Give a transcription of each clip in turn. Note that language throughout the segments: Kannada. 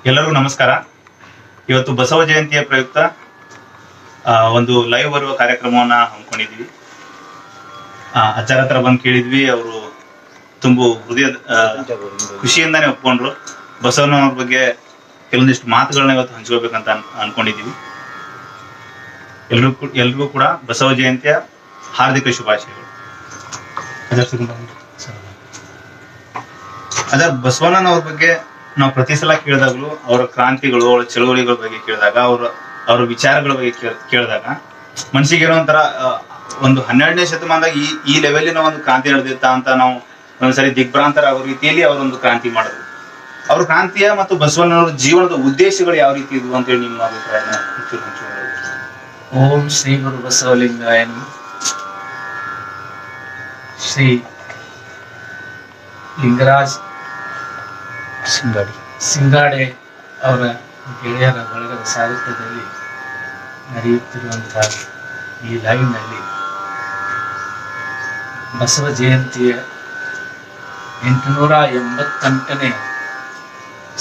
ಎಲ್ಲರಿಗೂ ನಮಸ್ಕಾರ. ಇವತ್ತು ಬಸವ ಜಯಂತಿಯ ಪ್ರಯುಕ್ತ ಒಂದು ಲೈವ್ ಬರುವ ಕಾರ್ಯಕ್ರಮವನ್ನ ಹಮ್ಮಿಕೊಂಡಿದ್ವಿ. ಅಜ್ಜರ ಹತ್ರ ಬಂದು ಕೇಳಿದ್ವಿ. ಅವರು ತುಂಬಾ ಹೃದಯ ಖುಷಿಯಿಂದಾನೇ ಒಪ್ಕೊಂಡ್ರು. ಬಸವನವ್ರ ಬಗ್ಗೆ ಕೆಲವೊಂದಿಷ್ಟು ಮಾತುಗಳನ್ನ ಇವತ್ತು ಹಂಚ್ಕೋಬೇಕಂತ ಅನ್ಕೊಂಡಿದೀವಿ. ಎಲ್ರಿಗೂ ಕೂಡ ಬಸವ ಜಯಂತಿಯ ಹಾರ್ದಿಕ ಶುಭಾಶಯಗಳು. ಅದ ಬಸವಣ್ಣನವ್ರ ಬಗ್ಗೆ ನಾವು ಪ್ರತಿ ಸಲ ಕೇಳಿದಾಗಲೂ ಅವರ ಕ್ರಾಂತಿಗಳು, ಅವರ ಚಳುವಳಿಗಳ ಬಗ್ಗೆ ಕೇಳಿದಾಗ, ಅವರ ವಿಚಾರಗಳ ಬಗ್ಗೆ ಕೇಳಿದಾಗ ಮನಸ್ಸಿಗೆ ಇರುವಂತರ ಒಂದು 12ನೇ ಶತಮಾನದಾಗ ಈ ಲೆವೆಲಿನ ಒಂದು ಕ್ರಾಂತಿ ನಡೆದಿತ್ತ ಅಂತ ನಾವು ಒಂದ್ಸರಿ ದಿಗ್ಭ್ರಾಂತರ ಆಗೋ ರೀತಿಯಲ್ಲಿ ಅವರೊಂದು ಕ್ರಾಂತಿ ಮಾಡಿದ್ರು. ಅವ್ರ ಕ್ರಾಂತಿಯ ಮತ್ತು ಬಸವಣ್ಣನವರ ಜೀವನದ ಉದ್ದೇಶಗಳು ಯಾವ ರೀತಿ ಇದ್ವು ಅಂತೇಳಿ ನಿಮ್ಮ ಅಭಿಪ್ರಾಯನ ಓಂ ಶ್ರೀ ಗುರು ಬಸವಲಿಂಗಾಯ ಶ್ರೀ ಲಿಂಗರಾಜ್ ಸಿಂಗಾಡೆ ಅವರ ಗೆಳೆಯರ ಬಳಗದ ಸಾಹಿತ್ಯದಲ್ಲಿ ನಡೆಯುತ್ತಿರುವಂತಹ ಈ ಲೈವ್ನಲ್ಲಿ ಬಸವ ಜಯಂತಿಯ 888ನೇ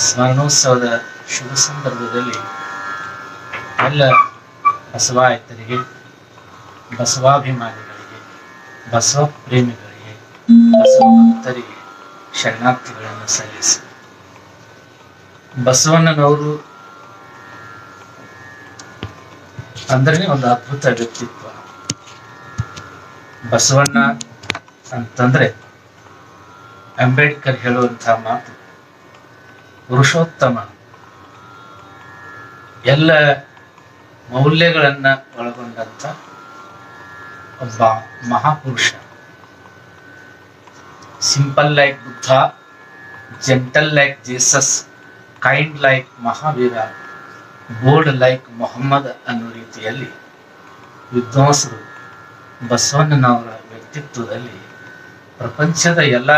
ಸ್ಮರಣೋತ್ಸವದ ಶುಭ ಸಂದರ್ಭದಲ್ಲಿ ಎಲ್ಲ ಬಸವಾಯತರಿಗೆ, ಬಸವಾಭಿಮಾನಿಗಳಿಗೆ, ಬಸವ ಪ್ರೇಮಿಗಳಿಗೆ, ಬಸವ ಭಕ್ತರಿಗೆ ಶರಣಾರ್ಥಿಗಳನ್ನು ಸಲ್ಲಿಸಿ. ಬಸವಣ್ಣನವರು ಅಂದ್ರೆ ಒಂದು ಅದ್ಭುತ ವ್ಯಕ್ತಿತ್ವ. ಬಸವಣ್ಣ ಅಂತಂದ್ರೆ ಅಂಬೇಡ್ಕರ್ ಹೇಳುವಂತಹ ಮಾತು, ಪುರುಷೋತ್ತಮ, ಎಲ್ಲ ಮೌಲ್ಯಗಳನ್ನ ಒಳಗೊಂಡಂತ ಒಬ್ಬ ಮಹಾಪುರುಷ. Simple like Buddha, gentle like Jesus, kind like Mahavira, bold like Muhammad ಅನ್ನೋ ರೀತಿಯಲ್ಲಿ ವಿದ್ವಾಂಸರು ಬಸವಣ್ಣನವರ ವ್ಯಕ್ತಿತ್ವದಲ್ಲಿ ಪ್ರಪಂಚದ ಎಲ್ಲ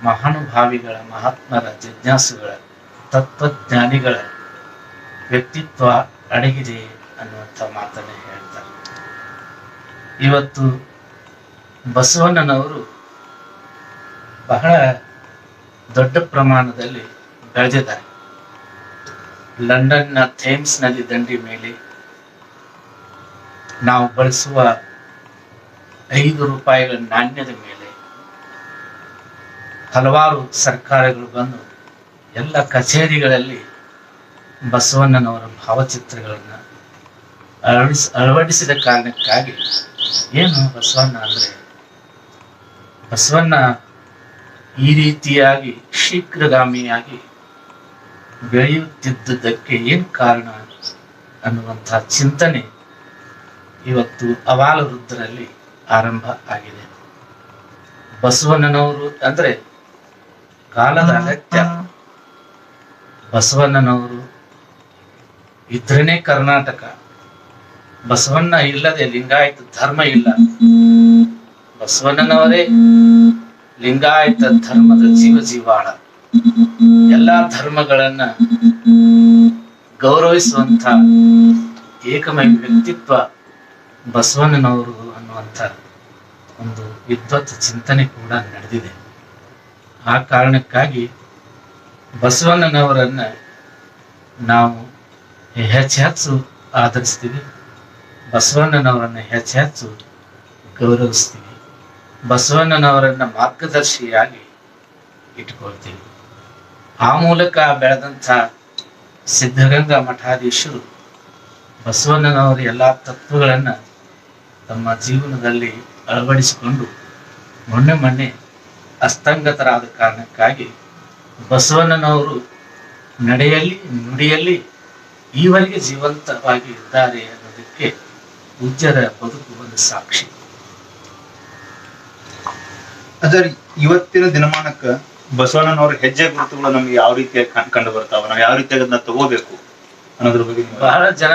ಮಹಾನುಭಾವಿಗಳ, ಮಹಾತ್ಮರ, ಜಿಜ್ಞಾಸುಗಳ, ತತ್ವಜ್ಞಾನಿಗಳ ವ್ಯಕ್ತಿತ್ವ ಅಡಗಿದೆ ಅನ್ನುವಂಥ ಮಾತನ್ನು ಹೇಳ್ತಾರೆ. ಇವತ್ತು ಬಸವಣ್ಣನವರು ಬಹಳ ದೊಡ್ಡ ಪ್ರಮಾಣದಲ್ಲಿ ಬೆಳೆದಿದ್ದಾರೆ. ಲಂಡನ್ನ ಥೇಮ್ಸ್ ನದಿ ದಂಡಿ ಮೇಲೆ ನಾವು ಬಳಸುವ 5 ರೂಪಾಯಿಗಳ ನಾಣ್ಯದ ಮೇಲೆ ಹಲವಾರು ಸರ್ಕಾರಗಳು ಬಂದು ಎಲ್ಲ ಕಚೇರಿಗಳಲ್ಲಿ ಬಸವಣ್ಣನವರ ಭಾವಚಿತ್ರಗಳನ್ನು ಅಳವಡಿಸಿದ ಕಾರಣಕ್ಕಾಗಿ ಏನು ಬಸವಣ್ಣ ಅಂದ್ರೆ, ಬಸವಣ್ಣ ಈ ರೀತಿಯಾಗಿ ಶೀಘ್ರಗಾಮಿಯಾಗಿ ಬೆಳೆಯುತ್ತಿದ್ದುದಕ್ಕೆ ಏನು ಕಾರಣ ಅನ್ನುವಂತಹ ಚಿಂತನೆ ಇವತ್ತು ಅವಾಲ ವೃದ್ಧರಲ್ಲಿ ಆರಂಭ ಆಗಿದೆ. ಬಸವಣ್ಣನವರು ಅಂದ್ರೆ ಕಾಲದ ಅಗತ್ಯ. ಬಸವಣ್ಣನವರು ಇದ್ರೇನೆ ಕರ್ನಾಟಕ. ಬಸವಣ್ಣ ಇಲ್ಲದೆ ಲಿಂಗಾಯತ ಧರ್ಮ ಇಲ್ಲ. ಬಸವಣ್ಣನವರೇ ಲಿಂಗಾಯತ ಧರ್ಮದ ಜೀವಾಳ. ಎಲ್ಲಾ ಧರ್ಮಗಳನ್ನ ಗೌರವಿಸುವಂತ ಏಕಮೇವ ವ್ಯಕ್ತಿತ್ವ ಬಸವಣ್ಣನವರು ಅನ್ನುವಂಥ ಒಂದು ವಿದ್ವತ್ ಚಿಂತನೆ ಕೂಡ ನಡೆದಿದೆ. ಆ ಕಾರಣಕ್ಕಾಗಿ ಬಸವಣ್ಣನವರನ್ನ ನಾವು ಹೆಚ್ಚು ಆಧರಿಸ್ತೀವಿ, ಬಸವಣ್ಣನವರನ್ನ ಹೆಚ್ಚು ಗೌರವಿಸ್ತೀವಿ, ಬಸವಣ್ಣನವರನ್ನ ಮಾರ್ಗದರ್ಶಿಯಾಗಿ ಇಟ್ಕೊಳ್ತೀವಿ. ಆ ಮೂಲಕ ಬೆಳೆದಂಥ ಸಿದ್ಧಗಂಗಾ ಮಠಾಧೀಶರು ಬಸವಣ್ಣನವರ ಎಲ್ಲ ತತ್ವಗಳನ್ನು ತಮ್ಮ ಜೀವನದಲ್ಲಿ ಅಳವಡಿಸಿಕೊಂಡು ಮೊನ್ನೆ ಅಸ್ತಂಗತರಾದ ಕಾರಣಕ್ಕಾಗಿ ಬಸವಣ್ಣನವರು ನಡೆಯಲ್ಲಿ ನುಡಿಯಲ್ಲಿ ಈವರೆಗೆ ಜೀವಂತವಾಗಿ ಇದ್ದಾರೆ ಅನ್ನೋದಕ್ಕೆ ಪೂಜ್ಯರ ಬದುಕು ಒಂದು ಸಾಕ್ಷಿ. ಅದರ ಇವತ್ತಿನ ದಿನಮಾನಕ್ಕ ಬಸವಣ್ಣನವರ ಹೆಜ್ಜೆ ಗುರುತುಗಳು ನಮ್ಗೆ ಯಾವ ರೀತಿಯಾಗಿ ಕಂಡು ಬರ್ತಾವ, ನಾವು ಯಾವ ರೀತಿಯಾಗಿ ಅದನ್ನ ತಗೋಬೇಕು ಅನ್ನೋದ್ರ ಬಗ್ಗೆ ಬಹಳ ಜನ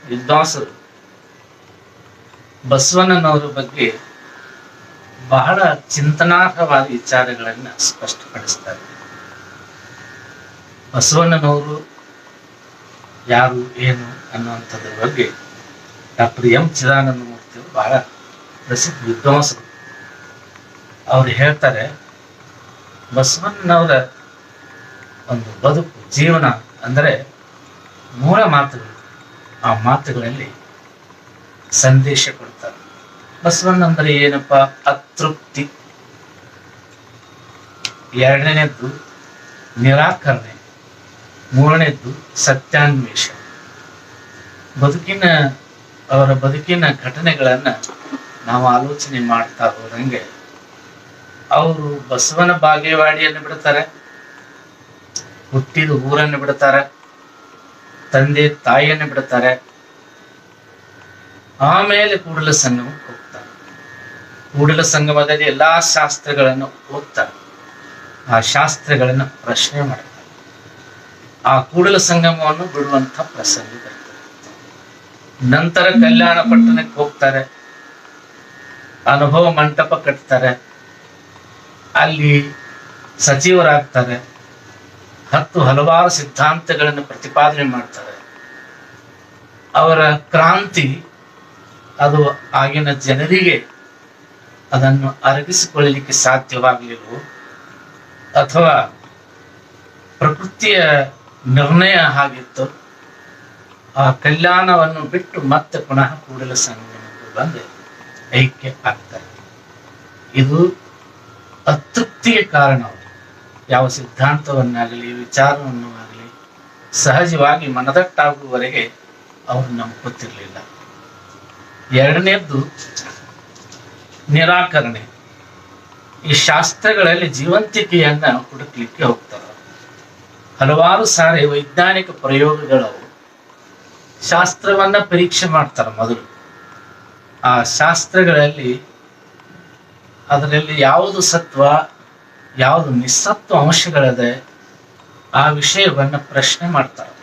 ವಿದ್ವಾಂಸರು ಬಸವಣ್ಣನವರ ಬಗ್ಗೆ ಬಹಳ ಚಿಂತನಾರ್ಹವಾದ ವಿಚಾರಗಳನ್ನ ಸ್ಪಷ್ಟಪಡಿಸ್ತಾರೆ. ಬಸವಣ್ಣನವರು ಯಾರು ಏನು ಅನ್ನುವಂಥದ್ರ ಬಗ್ಗೆ ಡಾಕ್ಟರ್ ಎಂ ಚಿದಾನಂದ ಮೂರ್ತಿ ಬಹಳ ಪ್ರಸಿದ್ಧ ವಿದ್ವಾಂಸರು. ಅವ್ರು ಹೇಳ್ತಾರೆ, ಬಸವಣ್ಣನವರ ಒಂದು ಬದುಕು ಜೀವನ ಅಂದರೆ 3 ಮಾತುಗಳು. ಆ ಮಾತುಗಳಲ್ಲಿ ಸಂದೇಶ ಕೊಡ್ತಾರೆ. ಬಸವಣ್ಣಂದ್ರೆ ಏನಪ್ಪ? ಅತೃಪ್ತಿ. 2ನೇದ್ದು ನಿರಾಕರಣೆ. 3ನೇದ್ದು ಸತ್ಯಾನ್ವೇಷ. ಅವರ ಬದುಕಿನ ಘಟನೆಗಳನ್ನ ನಾವು ಆಲೋಚನೆ ಮಾಡ್ತಾ ಹೋದಂಗೆ ಅವರು ಬಸವನ ಬಾಗೇವಾಡಿಯನ್ನು ಬಿಡ್ತಾರೆ, ಹುಟ್ಟಿದ ಊರನ್ನು ಬಿಡ್ತಾರೆ, ತಂದೆ ತಾಯಿಯನ್ನು ಬಿಡ್ತಾರೆ, ಆಮೇಲೆ ಕೂಡಲ ಸಂಗಮಕ್ಕೆ ಹೋಗ್ತಾರೆ. ಕೂಡಲ ಸಂಗಮದಲ್ಲಿ ಎಲ್ಲಾ ಶಾಸ್ತ್ರಗಳನ್ನು ಓದ್ತಾರೆ, ಆ ಶಾಸ್ತ್ರಗಳನ್ನು ಪ್ರಶ್ನೆ ಮಾಡ್ತಾರೆ. ಆ ಕೂಡಲ ಸಂಗಮವನ್ನು ಬಿಡುವಂತ ಪ್ರಸಂಗ ಬರ್ತದೆ. ನಂತರ ಕಲ್ಯಾಣ ಪಟ್ಟಣಕ್ಕೆ ಹೋಗ್ತಾರೆ, ಅನುಭವ ಮಂಟಪ ಕಟ್ತಾರೆ, ಅಲ್ಲಿ ಸಚಿವರಾಗ್ತಾರೆ, ಹಲವಾರು ಸಿದ್ಧಾಂತಗಳನ್ನು ಪ್ರತಿಪಾದನೆ ಮಾಡ್ತಾರೆ. ಅವರ ಕ್ರಾಂತಿ ಅದು ಆಗಿನ ಜನರಿಗೆ ಅದನ್ನು ಅರಗಿಸಿಕೊಳ್ಳಲಿಕ್ಕೆ ಸಾಧ್ಯವಾಗಲಿಲ್ಲವೋ ಅಥವಾ ಪ್ರಕೃತಿಯ ನಿರ್ಣಯ ಆಗಿತ್ತು. ಆ ಕಲ್ಯಾಣವನ್ನು ಬಿಟ್ಟು ಮತ್ತೆ ಪುನಃ ಕೂಡಲ ಸಂಗಮಕ್ಕೆ ಬಂದು ಐಕ್ಯ ಆಗ್ತಾರೆ. ಇದು ಅತೃಪ್ತಿಗೆ ಕಾರಣ. ಯಾವ ಸಿದ್ಧಾಂತವನ್ನಾಗಲಿ ವಿಚಾರವನ್ನು ಆಗಲಿ ಸಹಜವಾಗಿ ಮನದಟ್ಟಾಗುವವರೆಗೆ ಅವರು ನಮ್ಗೆ ಗೊತ್ತಿರಲಿಲ್ಲ. 2ನೇದ್ದು ನಿರಾಕರಣೆ. ಈ ಶಾಸ್ತ್ರಗಳಲ್ಲಿ ಜೀವಂತಿಕೆಯನ್ನ ಹುಡುಕ್ಲಿಕ್ಕೆ ಹೋಗ್ತಾರೆ. ಹಲವಾರು ಸಾರಿ ವೈಜ್ಞಾನಿಕ ಪ್ರಯೋಗಗಳವು. ಶಾಸ್ತ್ರವನ್ನ ಪರೀಕ್ಷೆ ಮಾಡ್ತಾರೆ ಮೊದಲು. ಆ ಶಾಸ್ತ್ರಗಳಲ್ಲಿ ಅದರಲ್ಲಿ ಯಾವುದು ಸತ್ವ ಯಾವುದು ನಿಸ್ಸತ್ವ ಅಂಶಗಳಿದೆ ಆ ವಿಷಯವನ್ನ ಪ್ರಶ್ನೆ ಮಾಡ್ತಾರೆ.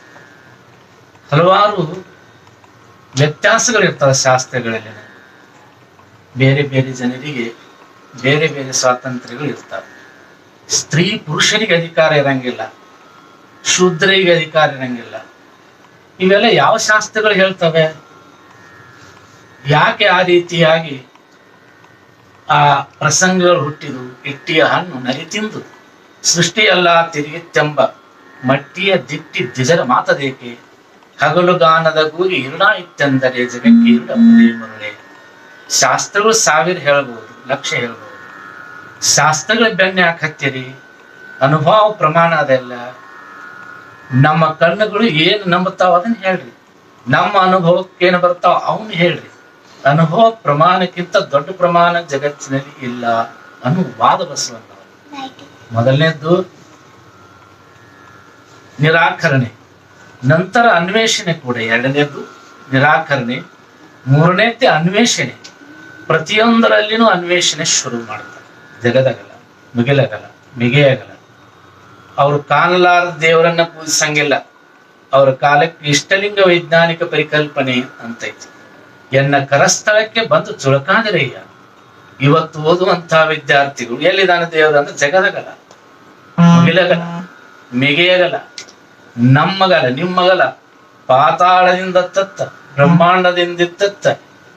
ಹಲವಾರು ವ್ಯತ್ಯಾಸಗಳಿರ್ತವೆ ಶಾಸ್ತ್ರಗಳಲ್ಲಿ. ಬೇರೆ ಬೇರೆ ಜನರಿಗೆ ಬೇರೆ ಬೇರೆ ಸ್ವಾತಂತ್ರ್ಯಗಳು ಇರ್ತವೆ. ಸ್ತ್ರೀ ಪುರುಷರಿಗೆ ಅಧಿಕಾರ ಇರಂಗಿಲ್ಲ, ಶೂದ್ರರಿಗೆ ಅಧಿಕಾರ ಇರಂಗಿಲ್ಲ. ಇವೆಲ್ಲ ಯಾವ ಶಾಸ್ತ್ರಗಳು ಹೇಳ್ತವೆ? ಯಾಕೆ ಆ ರೀತಿಯಾಗಿ ಆ ಪ್ರಸಂಗಗಳು ಹುಟ್ಟಿದು? ಇಟ್ಟಿಯ ಹಣ್ಣು ನರಿ ತಿಂದು ಸೃಷ್ಟಿಯಲ್ಲ ತಿರುಗಿತ್ತೆಂಬ ಮಟ್ಟಿಯ ದಿಟ್ಟಿ ದ್ವಿಜರ ಮಾತದೇಕೆ, ಹಗಲುಗಾನದ ಗೂಗಿ ಇರುಳ ಇತ್ತೆಂದರೆ ಜಗಕ್ಕೆ ಇರುಳ ಮರುಳೆ. ಶಾಸ್ತ್ರಗಳು 1000 ಹೇಳ್ಬೋದು, 1,00,000 ಹೇಳ್ಬೋದು. ಶಾಸ್ತ್ರಗಳ ಬೆನ್ನೆ ಹಾಕತ್ತೀರಿ, ಅನುಭವ ಪ್ರಮಾಣ ಅದೆಲ್ಲ. ನಮ್ಮ ಕಣ್ಣುಗಳು ಏನು ನಂಬುತ್ತಾವ ಅದನ್ನ ಹೇಳ್ರಿ, ನಮ್ಮ ಅನುಭವಕ್ಕೆ ಏನು ಬರ್ತಾವ ಅವನ್ನ ಹೇಳ್ರಿ. ಅನುಭವ ಪ್ರಮಾಣಕ್ಕಿಂತ ದೊಡ್ಡ ಪ್ರಮಾಣ ಜಗತ್ತಿನಲ್ಲಿ ಇಲ್ಲ ಅನ್ನೋ ವಾದ ಬಸವಣ್ಣ. ಮೊದಲನೇದ್ದು ನಿರಾಕರಣೆ, ನಂತರ ಅನ್ವೇಷಣೆ ಕೂಡ. 2ನೇದ್ದು ನಿರಾಕರಣೆ, 3ನೇದ್ದೇ ಅನ್ವೇಷಣೆ. ಪ್ರತಿಯೊಂದರಲ್ಲಿನೂ ಅನ್ವೇಷಣೆ ಶುರು ಮಾಡ್ತಾರೆ. ಜಗದಗಲ, ಮುಗಿಲಗಲ, ಮಿಗೆಯಗಲ. ಅವರು ಕಾಣಲಾರದ ದೇವರನ್ನ ಪೂಜಿಸಂಗಿಲ್ಲ. ಅವರ ಕಾಲಕ್ಕೆ ಇಷ್ಟಲಿಂಗ ವೈಜ್ಞಾನಿಕ ಪರಿಕಲ್ಪನೆ ಅಂತೈತಿ. ಎನ್ನ ಕರಸ್ಥಳಕ್ಕೆ ಬಂದು ಚುಳಕಾದಿರಯ್ಯ. ಇವತ್ತು ಓದುವಂತಹ ವಿದ್ಯಾರ್ಥಿಗಳು ಎಲ್ಲಿದ್ದಾನೆ ದೇವರು ಅಂದ್ರೆ ಜಗದಗಲ, ಮುಗಿಲಗಲ, ಮಿಗೆಯಗಲ, ನಮ್ಮಗಲ, ನಿಮ್ಮಗಲ, ಪಾತಾಳದಿಂದ ತತ್ತ ಬ್ರಹ್ಮಾಂಡದಿಂದಿತ್ತ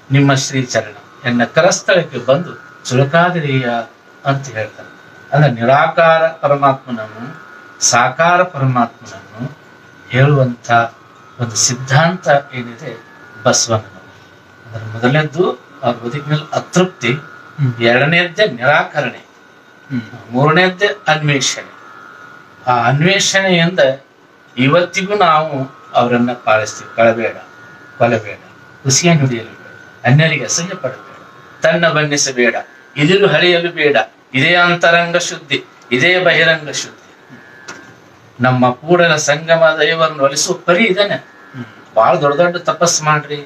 ನಿಮ್ಮ ಶ್ರೀಚರಣ ಎನ್ನ ಕರಸ್ಥಳಕ್ಕೆ ಬಂದು ಚುಳಕಾದಿರಯ್ಯ ಅಂತ ಹೇಳ್ತಾರೆ. ಅಂದ್ರೆ ನಿರಾಕಾರ ಪರಮಾತ್ಮನನ್ನು ಸಾಕಾರ ಪರಮಾತ್ಮನನ್ನು ಹೇಳುವಂತ ಒಂದು ಸಿದ್ಧಾಂತ ಏನಿದೆ ಬಸವಣ್ಣನವರು. ಅದರ ಮೊದಲನೇದ್ದು ಅವ್ರ ಬದುಕಿನಲ್ಲಿ ಅತೃಪ್ತಿ, 2ನೇದ್ದೇ ನಿರಾಕರಣೆ, 3ನೇದ್ದೇ ಅನ್ವೇಷಣೆ. ಆ ಅನ್ವೇಷಣೆಯಿಂದ ಇವತ್ತಿಗೂ ನಾವು ಅವರನ್ನ ಪಾಲಿಸ್ತೀವಿ. ಕಳಬೇಡ, ಕೊಲಬೇಡ, ಹುಸಿಯನ್ನು ನುಡಿಯಲು ಬೇಡ, ಅನ್ಯರಿಗೆ ಅಸಹ್ಯ ಪಡಬೇಡ, ತನ್ನ ಬಣ್ಣಿಸಬೇಡ, ಇದಿರು ಹಳೆಯಲು ಬೇಡ, ಇದೇ ಅಂತರಂಗ ಶುದ್ಧಿ, ಇದೇ ಬಹಿರಂಗ ಶುದ್ಧಿ. ನಮ್ಮ ಕೂಡಲ ಸಂಗಮ ದೈವರನ್ನು ಒಲಿಸುವ ಪರಿ ಇದಾನೆ. ಬಹಳ ದೊಡ್ಡ ದೊಡ್ಡ ತಪಸ್ ಮಾಡ್ರಿ,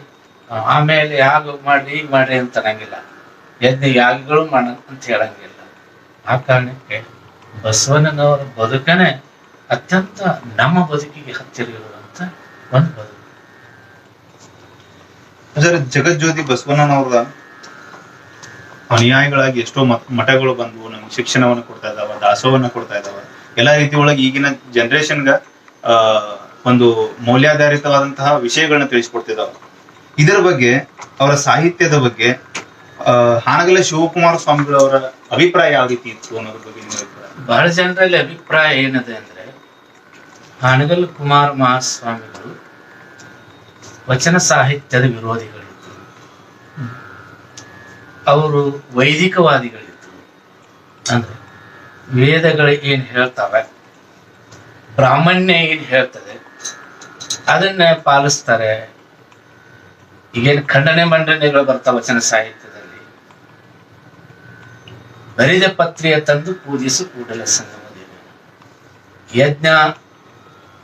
ಆಮೇಲೆ ಯಾಗ ಮಾಡ್ರಿ, ಈಗ ಮಾಡ್ರಿ ಅಂತ ಅನ್ನಂಗಿಲ್ಲ. ಯಾಗಗಳು ಮಾಡ ಅಂತ ಹೇಳಂಗಿಲ್ಲ. ಆ ಕಾರಣಕ್ಕೆ ಬಸವಣ್ಣನವರ ಬದುಕನೇ ಅತ್ಯಂತ ನಮ್ಮ ಬದುಕಿಗೆ ಹತ್ತಿರ ಇರುವಂತ ಒಂದು ಬದುಕು. ಜಗಜ್ಯೋತಿ ಬಸವಣ್ಣನವರ ಅನುಯಾಯಿಗಳಾಗಿ ಎಷ್ಟೋ ಮಠಗಳು ಬಂದು ನಮ್ಗೆ ಶಿಕ್ಷಣವನ್ನು ಕೊಡ್ತಾ ಇದಾವ, ದಾಸೋಹವನ್ನ ಕೊಡ್ತಾ ಇದಾವ. ಎಲ್ಲಾ ರೀತಿ ಒಳಗೆ ಈಗಿನ ಜನರೇಷನ್ಗ ಒಂದು ಮೌಲ್ಯಾಧಾರಿತವಾದಂತಹ ವಿಷಯಗಳನ್ನ ತಿಳಿಸ್ಕೊಡ್ತಿದಾವ. ಇದರ ಬಗ್ಗೆ ಅವರ ಸಾಹಿತ್ಯದ ಬಗ್ಗೆ ಹಾನಗಲ್ಲ ಶಿವಕುಮಾರ ಸ್ವಾಮಿಗಳವರ ಅಭಿಪ್ರಾಯ ಯಾವ ರೀತಿ ಇತ್ತು ಅನ್ನೋದ್ರ ಬಗ್ಗೆ ನಿಮ್ಮ ಅಭಿಪ್ರಾಯ? ಬಹಳ ಜನರಲ್ಲಿ ಅಭಿಪ್ರಾಯ ಏನದೆ ಅಂದ್ರೆ ಹಾನಗಲ್ ಕುಮಾರ ಮಹಾಸ್ವಾಮಿಗಳು ವಚನ ಸಾಹಿತ್ಯದ ವಿರೋಧಿಗಳಿದ್ದರು. ಅವರು ವೈದಿಕವಾದಿಗಳಿದ್ದರು. ಅಂದ್ರೆ ವೇದಗಳು ಏನ್ ಹೇಳ್ತಾವೆ, ಬ್ರಾಹ್ಮಣ್ಯ ಏನ್ ಹೇಳ್ತದೆ ಅದನ್ನ ಪಾಲಿಸ್ತಾರೆ. ಈಗೇನು ಖಂಡನೆ ಮಂಡನೆಗಳು ಬರ್ತಾವ ವಚನ ಸಾಹಿತ್ಯದಲ್ಲಿ. ಬರಿದ ಪತ್ರಿಯ ತಂದು ಪೂಜಿಸು ಕೂಡಲ ಸಂಗಮ ದೇವ.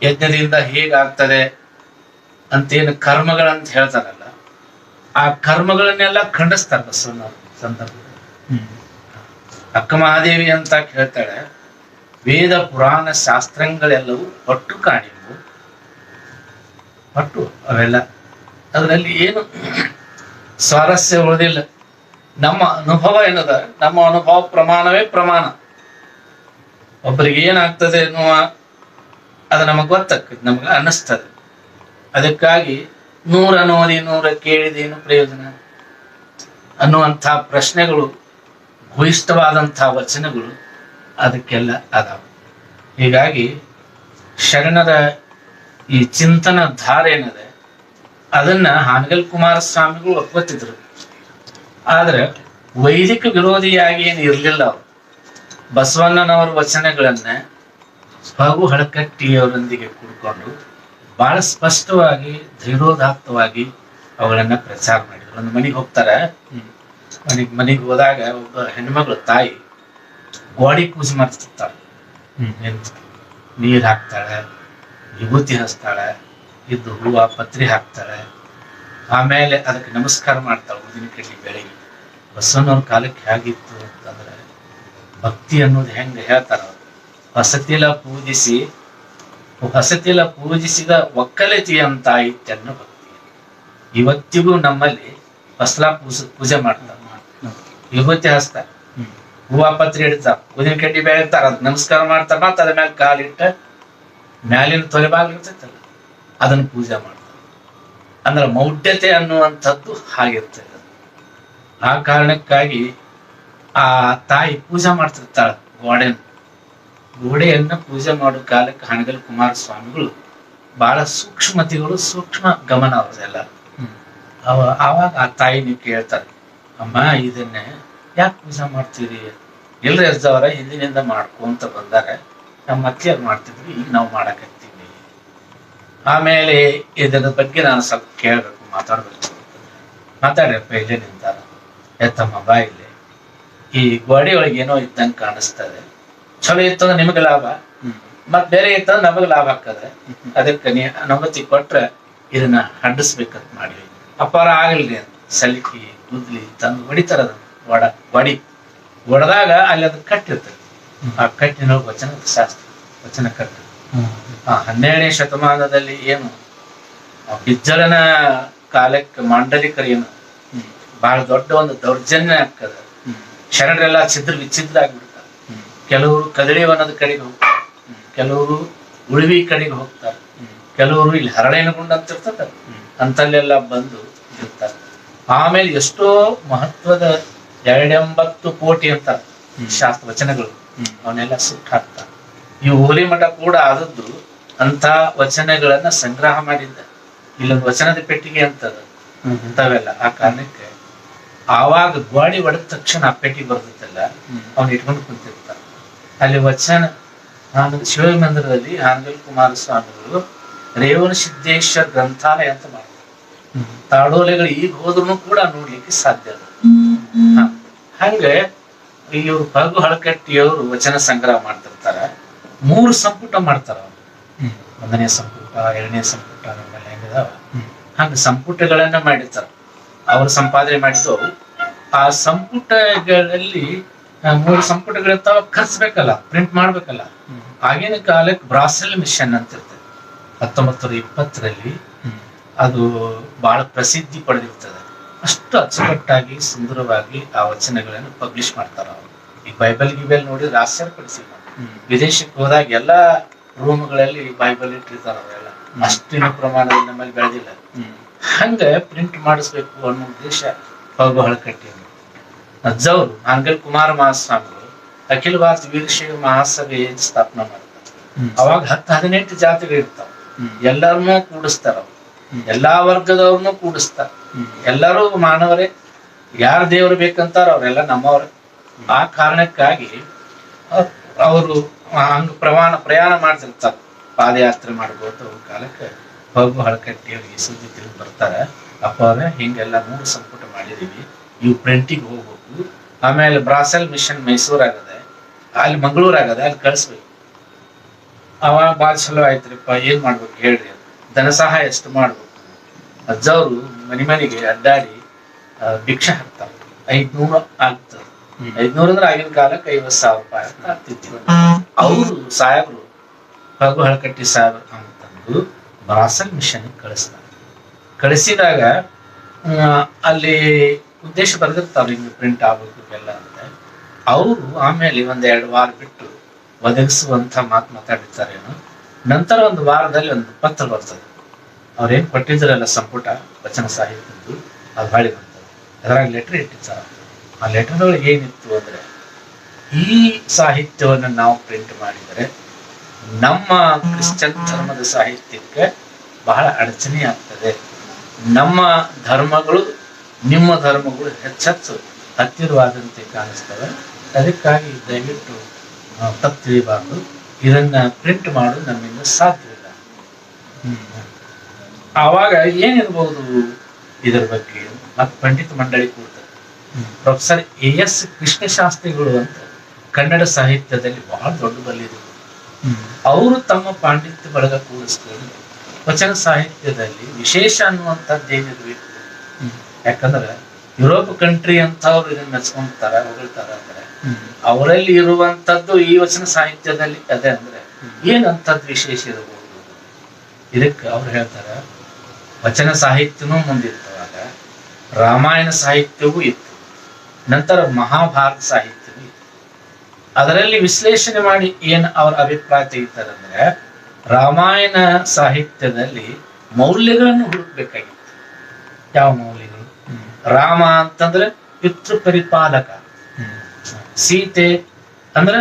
ಯಜ್ಞದಿಂದ ಹೇಗಾಗ್ತದೆ ಅಂತೇನು ಕರ್ಮಗಳಂತ ಹೇಳ್ತಾರಲ್ಲ, ಆ ಕರ್ಮಗಳನ್ನೆಲ್ಲ ಖಂಡಿಸ್ತಾರೆ ಬಸವಣ್ಣ ಸಂದರ್ಭದಲ್ಲಿ. ಅಕ್ಕ ಮಹಾದೇವಿ ಅಂತ ಹೇಳ್ತಾಳೆ, ವೇದ ಪುರಾಣ ಶಾಸ್ತ್ರಗಳೆಲ್ಲವೂ ಒಟ್ಟು ಕಾಣಿವು, ಒಟ್ಟು ಅವೆಲ್ಲ ಅದರಲ್ಲಿ ಏನು ಸ್ವಾರಸ್ಯ ಉಳಿದಿಲ್ಲ. ನಮ್ಮ ಅನುಭವ ಏನದ, ನಮ್ಮ ಅನುಭವ ಪ್ರಮಾಣವೇ ಪ್ರಮಾಣ. ಒಬ್ಬರಿಗೆ ಏನಾಗ್ತದೆ ಎನ್ನುವ ಅದು ನಮಗ್ ಗೊತ್ತಾಗ್ತದೆ, ನಮ್ಗೆ ಅನ್ನಿಸ್ತದೆ. ಅದಕ್ಕಾಗಿ 100 ಅನ್ನೋದಿ 100 ಕೇಳಿದೇನು ಪ್ರಯೋಜನ ಅನ್ನುವಂಥ ಪ್ರಶ್ನೆಗಳು, ಭೂಯಿಷ್ಠವಾದಂತಹ ವಚನಗಳು ಅದಕ್ಕೆಲ್ಲ ಅದಾವ. ಹೀಗಾಗಿ ಶರಣರ ಈ ಚಿಂತನ ಧಾರೆ ಏನದೆ ಅದನ್ನ ಹಾನಗಲ್ ಕುಮಾರಸ್ವಾಮಿಗಳು ಒಪ್ಕೊತಿದ್ರು. ಆದ್ರೆ ವೈದಿಕ ವಿರೋಧಿಯಾಗಿ ಏನು ಇರಲಿಲ್ಲ ಅವರು. ಬಸವಣ್ಣನವರ ವಚನಗಳನ್ನ ಫಗು ಹಳಕಟ್ಟಿಯವರೊಂದಿಗೆ ಕೂಡ್ಕೊಂಡು ಬಹಳ ಸ್ಪಷ್ಟವಾಗಿ ಧೈರ್ಯೋದಾತ್ತವಾಗಿ ಅವುಗಳನ್ನ ಪ್ರಚಾರ ಮಾಡಿದ್ರು. ಒಂದು ಮನೆಗೆ ಹೋಗ್ತಾರೆ, ಮನೆಗೆ ಹೋದಾಗ ಒಬ್ಬ ಹೆಣ್ಮಗಳು ತಾಯಿ ಗೋಡಿ ಪೂಜೆ ಮಾಡ್ತಿರ್ತಾಳೆ. ನೀರ್ ಹಾಕ್ತಾಳೆ, ವಿಭೂತಿ ಹಚ್ತಾಳೆ, ಇದ್ದು ಹೂವ ಪತ್ರಿ ಹಾಕ್ತಾಳೆ, ಆಮೇಲೆ ಅದಕ್ಕೆ ನಮಸ್ಕಾರ ಮಾಡ್ತಾಳೆ. ಊದಿನ ಕಡ್ಡಿ ಬೆಳಗ್ಗೆ ಬಸವಣ್ಣವ್ರ ಕಾಲಕ್ಕೆ ಹೇಗಿತ್ತು ಅಂತಂದ್ರೆ, ಭಕ್ತಿ ಅನ್ನೋದು ಹೆಂಗ ಹೇಳ್ತಾರ, ಹೊಸತಿಲ ಪೂಜಿಸಿದ ಒಕ್ಕಲತಿ ಅಂತ ಇತ್ಯನ್ನ ಭಕ್ತಿ. ಇವತ್ತಿಗೂ ನಮ್ಮಲ್ಲಿ ಫಸಲ ಪೂಜೆ ಮಾಡ್ತಾರೆ, ವಿಭೂತಿ ಹಚ್ತಾರೆ, ಹೂವ ಪತ್ರಿ ಇಡ್ತಾರ, ಊದಿನ ಕಡ್ಡಿ ಬೆಳಗ್ತಾರ, ಅದಕ್ಕೆ ನಮಸ್ಕಾರ ಮಾಡ್ತಾರ, ಮತ್ತ ಅದ ಮೇಲೆ ಕಾಲಿಟ್ಟ ಮ್ಯಾಲಿನ ತೊಲೆಬಾಗ್ಲು ಇರ್ತೈತಲ್ಲ ಅದನ್ನು ಪೂಜೆ ಮಾಡ್ತಾರೆ. ಅಂದ್ರೆ ಮೌಢ್ಯತೆ ಅನ್ನುವಂಥದ್ದು ಹಾಗಿರ್ತದೆ. ಆ ಕಾರಣಕ್ಕಾಗಿ ಆ ತಾಯಿ ಪೂಜೆ ಮಾಡ್ತಿರ್ತಾಳ ಗೋಡೆಯನ್ನ ಪೂಜೆ ಮಾಡೋ ಕಾಲಕ್ಕೆ ಹಾನಗಲ್ ಕುಮಾರಸ್ವಾಮಿಗಳು ಬಹಳ ಸೂಕ್ಷ್ಮತೆಗಳು, ಸೂಕ್ಷ್ಮ ಗಮನ ಅವ್ರದೆಲ್ಲ. ಆವಾಗ ಆ ತಾಯಿ ನೀವು ಕೇಳ್ತಾರೆ, ಅಮ್ಮ ಇದನ್ನೇ ಯಾಕೆ ಪೂಜೆ ಮಾಡ್ತೀರಿ? ಇಲ್ರಿ ಅಜ್ಜವರ ಹಿಂದಿನಿಂದ ಮಾಡ್ಕೊಂತ ಬಂದಾರೆ, ನಮ್ಮ ಅತ್ತಿಯರು ಮಾಡ್ತಿದ್ವಿ, ಈಗ ನಾವು ಮಾಡಕತ್ತೀವಿ. ಆಮೇಲೆ ಇದರ ಬಗ್ಗೆ ನಾನು ಸ್ವಲ್ಪ ಕೇಳ್ಬೇಕು, ಮಾತಾಡ್ರಪ್ಪ ಇಲ್ಲೇ ನಿಂತಾರ, ಎತ್ತಮ್ಮ ಬಾ ಇಲ್ಲಿ. ಈ ಗೋಡೆ ಒಳಗೆ ಏನೋ ಇದ್ದಂಗೆ ಕಾಣಿಸ್ತದೆ, ಚಲೋ ಇತ್ತಂದ್ರೆ ನಿಮಗೆ ಲಾಭ, ಮತ್ ಬೇರೆ ಇತ್ತಂದ್ರೆ ನಮಗ್ ಲಾಭ ಆಗ್ತದೆ. ಅದಕ್ಕೆ ನೀ ಅನುಮತಿ ಕೊಟ್ರೆ ಇದನ್ನ ಹಂಡಿಸ್ಬೇಕಂತ ಮಾಡಿ ಅಪಾರ ಆಗಲ್ರಿ ಅಂತ ಸಲಿಕಿ ಗುದ್ಲಿ ತಂದು ಹೊಡಿತಾರ. ಗೋಡಿ ಹೊಡೆದಾಗ ಅಲ್ಲಿ ಅದು ಕಟ್ಟಿರ್ತದೆ. ಆ ಕಟ್ಟಿನ ವಚನ ಕಟ್ಟು. 12ನೇ ಶತಮಾನದಲ್ಲಿ ಏನು ಬಿಜ್ಜಳನ ಕಾಲಕ್ಕೆ ಮಾಂಡಲಿಕರು ಏನು ಬಹಳ ದೊಡ್ಡ ಒಂದು ದೌರ್ಜನ್ಯ ಆಗ್ತದೆ. ಶರಣರೆಲ್ಲ ವಿಚ್ಛಿದ್ರ ಆಗ್ಬಿಡ್ತಾರೆ. ಕೆಲವರು ಕದಳಿವನದ ಕಡೆಗೆ ಹೋಗ್ತಾರೆ, ಕೆಲವರು ಉಳಿವಿ ಕಡೆಗೆ ಹೋಗ್ತಾರೆ, ಕೆಲವರು ಇಲ್ಲಿ ಹರಳೇನಗುಂಡ ಅಂತ ಇರ್ತದೆ ಅಂತಲ್ಲೆಲ್ಲ ಬಂದು ಇರ್ತಾರೆ. ಆಮೇಲೆ ಎಷ್ಟೋ ಮಹತ್ವದ 280 ಕೋಟಿ ಅಂತ ಶಾಸ್ತ್ರ ವಚನಗಳು ಅವನ್ನೆಲ್ಲ ಸುಟ್ಟು ಹಾಕ್ತಾರೆ. ಈ ಹೋಲಿ ಮಠ ಕೂಡ ಆದದ್ದು ಅಂತ ವಚನಗಳನ್ನ ಸಂಗ್ರಹ ಮಾಡಿದ್ದ. ಇಲ್ಲೊಂದು ವಚನದ ಪೆಟ್ಟಿಗೆ ಅಂತದ ಇಂಥವೆಲ್ಲ. ಆ ಕಾರಣಕ್ಕೆ ಆವಾಗ ಗೋಡಿ ಹೊಡೆದ ತಕ್ಷಣ ಆ ಪೆಟ್ಟಿಗೆ ಬರ್ತಿತ್ತಲ್ಲ, ಅವ್ನು ಇಟ್ಕೊಂಡು ಕುಂತಿರ್ತಾರ. ಅಲ್ಲಿ ವಚನ ಶಿವ ಮಂದಿರದಲ್ಲಿ ಹಾನಗಲ್ ಕುಮಾರಸ್ವಾಮಿಗಳು ರೇವಣ ಸಿದ್ದೇಶ್ವರ ಗ್ರಂಥಾಲಯ ಅಂತ ಮಾಡ್ತಾರೆ. ತಾಡೋಲೆಗಳು ಈಗ ಹೋದ್ರು ಕೂಡ ನೋಡ್ಲಿಕ್ಕೆ ಸಾಧ್ಯ ಅಲ್ಲ. ಹಂಗೆ ಇವ್ರು ಫಗು ಹಳಕಟ್ಟಿಯವರು ವಚನ ಸಂಗ್ರಹ ಮಾಡ್ತಿರ್ತಾರ. 3 ಸಂಪುಟ ಮಾಡ್ತಾರ ಅವ್ರು. 1ನೇ ಸಂಪುಟ, 2ನೇ ಸಂಪುಟ, ಹೆಂಗಿದಾವ ಹಂಗ ಸಂಪುಟಗಳನ್ನ ಮಾಡಿರ್ತಾರ. ಅವ್ರು ಸಂಪಾದನೆ ಮಾಡಿದ್ದು. ಆ ಸಂಪುಟಗಳಲ್ಲಿ 3 ಸಂಪುಟಗಳಿರ್ತಾವ. ಖರ್ಚ್ಬೇಕಲ್ಲ, ಪ್ರಿಂಟ್ ಮಾಡ್ಬೇಕಲ್ಲ. ಆಗಿನ ಕಾಲಕ್ಕೆ ಬ್ರಾಸೆಲ್ ಮಿಷನ್ ಅಂತ ಇರ್ತದೆ. 1920ರಲ್ಲಿ ಅದು ಬಹಳ ಪ್ರಸಿದ್ಧಿ ಪಡೆದಿರ್ತದೆ. ಅಷ್ಟು ಅಚ್ಚುಕಟ್ಟಾಗಿ ಸುಂದರವಾಗಿ ಆ ವಚನಗಳನ್ನು ಪಬ್ಲಿಷ್ ಮಾಡ್ತಾರ ಅವರು. ಈ ಬೈಬಲ್ ಗಿಬಲ್ ನೋಡಿದ್ರೆ ಆಶ್ಚರ್ಯಪಡಿಸಿ. ವಿದೇಶಕ್ಕೆ ಹೋದಾಗ ಎಲ್ಲಾ ರೂಮ್ಗಳಲ್ಲಿ ಬೈಬಲ್ ಇಟ್ಟಿರ್ತಾರ ಅವರೆಲ್ಲ. ಅಷ್ಟಿನ ಪ್ರಮಾಣದಲ್ಲಿ ನಮ್ಮಲ್ಲಿ ಬೆಳೆದಿಲ್ಲ. ಹಂಗ ಪ್ರಿಂಟ್ ಮಾಡಿಸ್ಬೇಕು ಅನ್ನೋ ಉದ್ದೇಶ ಫಗು ಹಳಕಟ್ಟಿ ಅಜ್ಜವರು ಹಾನಗಲ್ ಕುಮಾರ ಮಹಾಸ್ವಾಮಿಗಳು ಅಖಿಲ ಭಾರತ ವೀರಶೈವ ಮಹಾಸಭೆ ಸ್ಥಾಪನೆ ಮಾಡ್ತಾರೆ. ಅವಾಗ 10-18 ಜಾತಿಗಳು ಇರ್ತಾವ. ಎಲ್ಲರನ್ನೂ ಕೂಡಿಸ್ತಾರ ಅವ್ರು. ಎಲ್ಲಾ ವರ್ಗದವ್ರನ್ನೂ ಕೂಡಿಸ್ತಾರ. ಎಲ್ಲರೂ ಮಾನವರೇ. ಯಾರ ದೇವ್ರು ಬೇಕಂತಾರ ಅವ್ರೆಲ್ಲ ನಮ್ಮವ್ರೆ. ಆ ಕಾರಣಕ್ಕಾಗಿ ಅವರು ಹಂಗ ಪ್ರಯಾಣ ಮಾಡ್ತಿರ್ತಾರ. ಪಾದಯಾತ್ರೆ ಮಾಡ್ಬೋದು ಕಾಲಕ್ಕೆ ಹೋಗು ಹಳಕಟ್ಟಿ ಅವ್ರಿಗೆ ಸುದ್ದಿ ತಿಳಿದು ಬರ್ತಾರ. ಅಪ್ಪ ಅವ್ರೆ ಹಿಂಗೆಲ್ಲ 3 ಸಂಪುಟ ಮಾಡಿದೀವಿ, ಇವು ಪ್ರಿಂಟಿಗೆ ಹೋಗ್ಬೇಕು. ಆಮೇಲೆ ಬ್ರಾಸೆಲ್ ಮಿಷನ್ ಮೈಸೂರು ಆಗದೆ, ಅಲ್ಲಿ ಮಂಗಳೂರು ಆಗದೆ, ಅಲ್ಲಿ ಕಳಿಸ್ಬೇಕು. ಅವಾಗ ಭಾಳ ಚಲೋ ಆಯ್ತ್ರಿಪ್ಪ, ಏನ್ ಮಾಡ್ಬೇಕು ಹೇಳ್ರಿ. ಧನ ಸಹಾಯ ಎಷ್ಟು ಮಾಡ್ಬೇಕು. ಅಜ್ಜವ್ರು ಮನೆಗೆ ಅಡ್ಡಾಡಿ ಭಿಕ್ಷೆ ಹಾಕ್ತಾರೆ. 500 ಆಗ್ತದೆ. 500 ಅಂದ್ರೆ ಆಗಿನ ಕಾಲಕ್ಕೆ 50,000 ರೂಪಾಯಿ ಅಂತ ಆಗ್ತಿತ್ತು. ಅವರು ಸಾಹೇಬ್ರು ಹಾಗೂ ಹಳಕಟ್ಟಿ ಸಾಹೇಬ್ರು ಅಂತಂದು ಬ್ರಾಸೆಲ್ ಮಿಷನ್ ಕಳಿಸ್ತಾರೆ. ಕಳಿಸಿದಾಗ ಅಲ್ಲಿ ಉದ್ದೇಶ ಬರೆದಿರ್ತಾವ್ರಿ, ಹಿಂಗೆ ಪ್ರಿಂಟ್ ಆಗ್ಬೇಕು ಎಲ್ಲ ಅಂತ. ಅವರು ಆಮೇಲೆ 1-2 ವಾರ ಬಿಟ್ಟು ಒದಗಿಸುವಂತ ಮಾತಾಡಿರ್ತಾರೇನು. ನಂತರ 1 ವಾರದಲ್ಲಿ ಒಂದು ಪತ್ರ ಬರ್ತದೆ. ಅವ್ರೇನ್ ಕೊಟ್ಟಿದ್ರಲ್ಲ ಸಂಪುಟ ವಚನ ಸಾಹಿತ್ಯದ್ದು, ಅದು ಹೊಳಿ ಬರ್ತದೆ. ಅದರಾಗ ಲೆಟರ್ ಇಟ್ಟಿರ್ತಾರ. ಆ ಲೆಟರ್ ಒಳಗೆ ಏನಿತ್ತು ಅಂದ್ರೆ, ಈ ಸಾಹಿತ್ಯವನ್ನು ನಾವು ಪ್ರಿಂಟ್ ಮಾಡಿದರೆ ನಮ್ಮ ಕ್ರಿಶ್ಚಿಯನ್ ಧರ್ಮದ ಸಾಹಿತ್ಯಕ್ಕೆ ಬಹಳ ಅಡಚಣೆ ಆಗ್ತದೆ. ನಮ್ಮ ಧರ್ಮಗಳು ನಿಮ್ಮ ಧರ್ಮಗಳು ಹೆಚ್ಚೆಚ್ಚು ಹತ್ತಿರವಾದಂತೆ ಕಾಣಿಸ್ತವೆ. ಅದಕ್ಕಾಗಿ ದಯವಿಟ್ಟು ತಪ್ಪು ತಿಳಿಬಾರ್ದು. ಇದನ್ನ ಪ್ರಿಂಟ್ ಮಾಡೋದು ನಮ್ಮಿಂದ ಸಾಧ್ಯವಿಲ್ಲ. ಆವಾಗ ಏನಿರ್ಬೋದು ಇದರ ಬಗ್ಗೆ ಮತ್ತೆ ಪಂಡಿತ ಮಂಡಳಿ ಕೂಡ್ತಾರೆ. ಪ್ರೊಫೆಸರ್ AS ಕೃಷ್ಣಶಾಸ್ತ್ರಿಗಳು ಅಂತ ಕನ್ನಡ ಸಾಹಿತ್ಯದಲ್ಲಿ ಬಹಳ ದೊಡ್ಡ ಬಲ್ಲಿದ್ರು. ಅವರು ತಮ್ಮ ಪಾಂಡಿತ್ಯ ಬಳಗ ಕೂಡಿಸ್ಕೊಂಡು ವಚನ ಸಾಹಿತ್ಯದಲ್ಲಿ ವಿಶೇಷ ಅನ್ನುವಂಥದ್ದು ಏನಿರ್ಬೇಕು. ಯಾಕಂದ್ರೆ ಯುರೋಪ್ ಕಂಟ್ರಿ ಅಂತ ಅವ್ರು ಇದನ್ನ ಮೆಚ್ಕೊಂತಾರ, ಹೊಗಳ್ತಾರ. ಅಂದ್ರೆ ಅವರಲ್ಲಿ ಇರುವಂತದ್ದು ಈ ವಚನ ಸಾಹಿತ್ಯದಲ್ಲಿ ಅದೇ ಅಂದ್ರೆ ಏನಂತದ್ದು ವಿಶೇಷ ಇರಬಹುದು. ಇದಕ್ಕೆ ಅವ್ರು ಹೇಳ್ತಾರ, ವಚನ ಸಾಹಿತ್ಯನೂ ಮುಂದಿತ್ತವಾಗ, ರಾಮಾಯಣ ಸಾಹಿತ್ಯವೂ ಇತ್ತು, ನಂತರ ಮಹಾಭಾರತ ಸಾಹಿತ್ಯವೂ ಇತ್ತು. ಅದರಲ್ಲಿ ವಿಶ್ಲೇಷಣೆ ಮಾಡಿ ಏನ್ ಅವ್ರ ಅಭಿಪ್ರಾಯ ತೆಗಿತಾರಂದ್ರೆ, ರಾಮಾಯಣ ಸಾಹಿತ್ಯದಲ್ಲಿ ಮೌಲ್ಯಗಳನ್ನು ಹುಡುಕ್ಬೇಕಾಗಿತ್ತು. ಯಾವ ಮೌಲ್ಯಗಳು? ರಾಮ ಅಂತಂದ್ರೆ ಪಿತೃ ಪರಿಪಾಲಕ. ಸೀತೆ ಅಂದ್ರೆ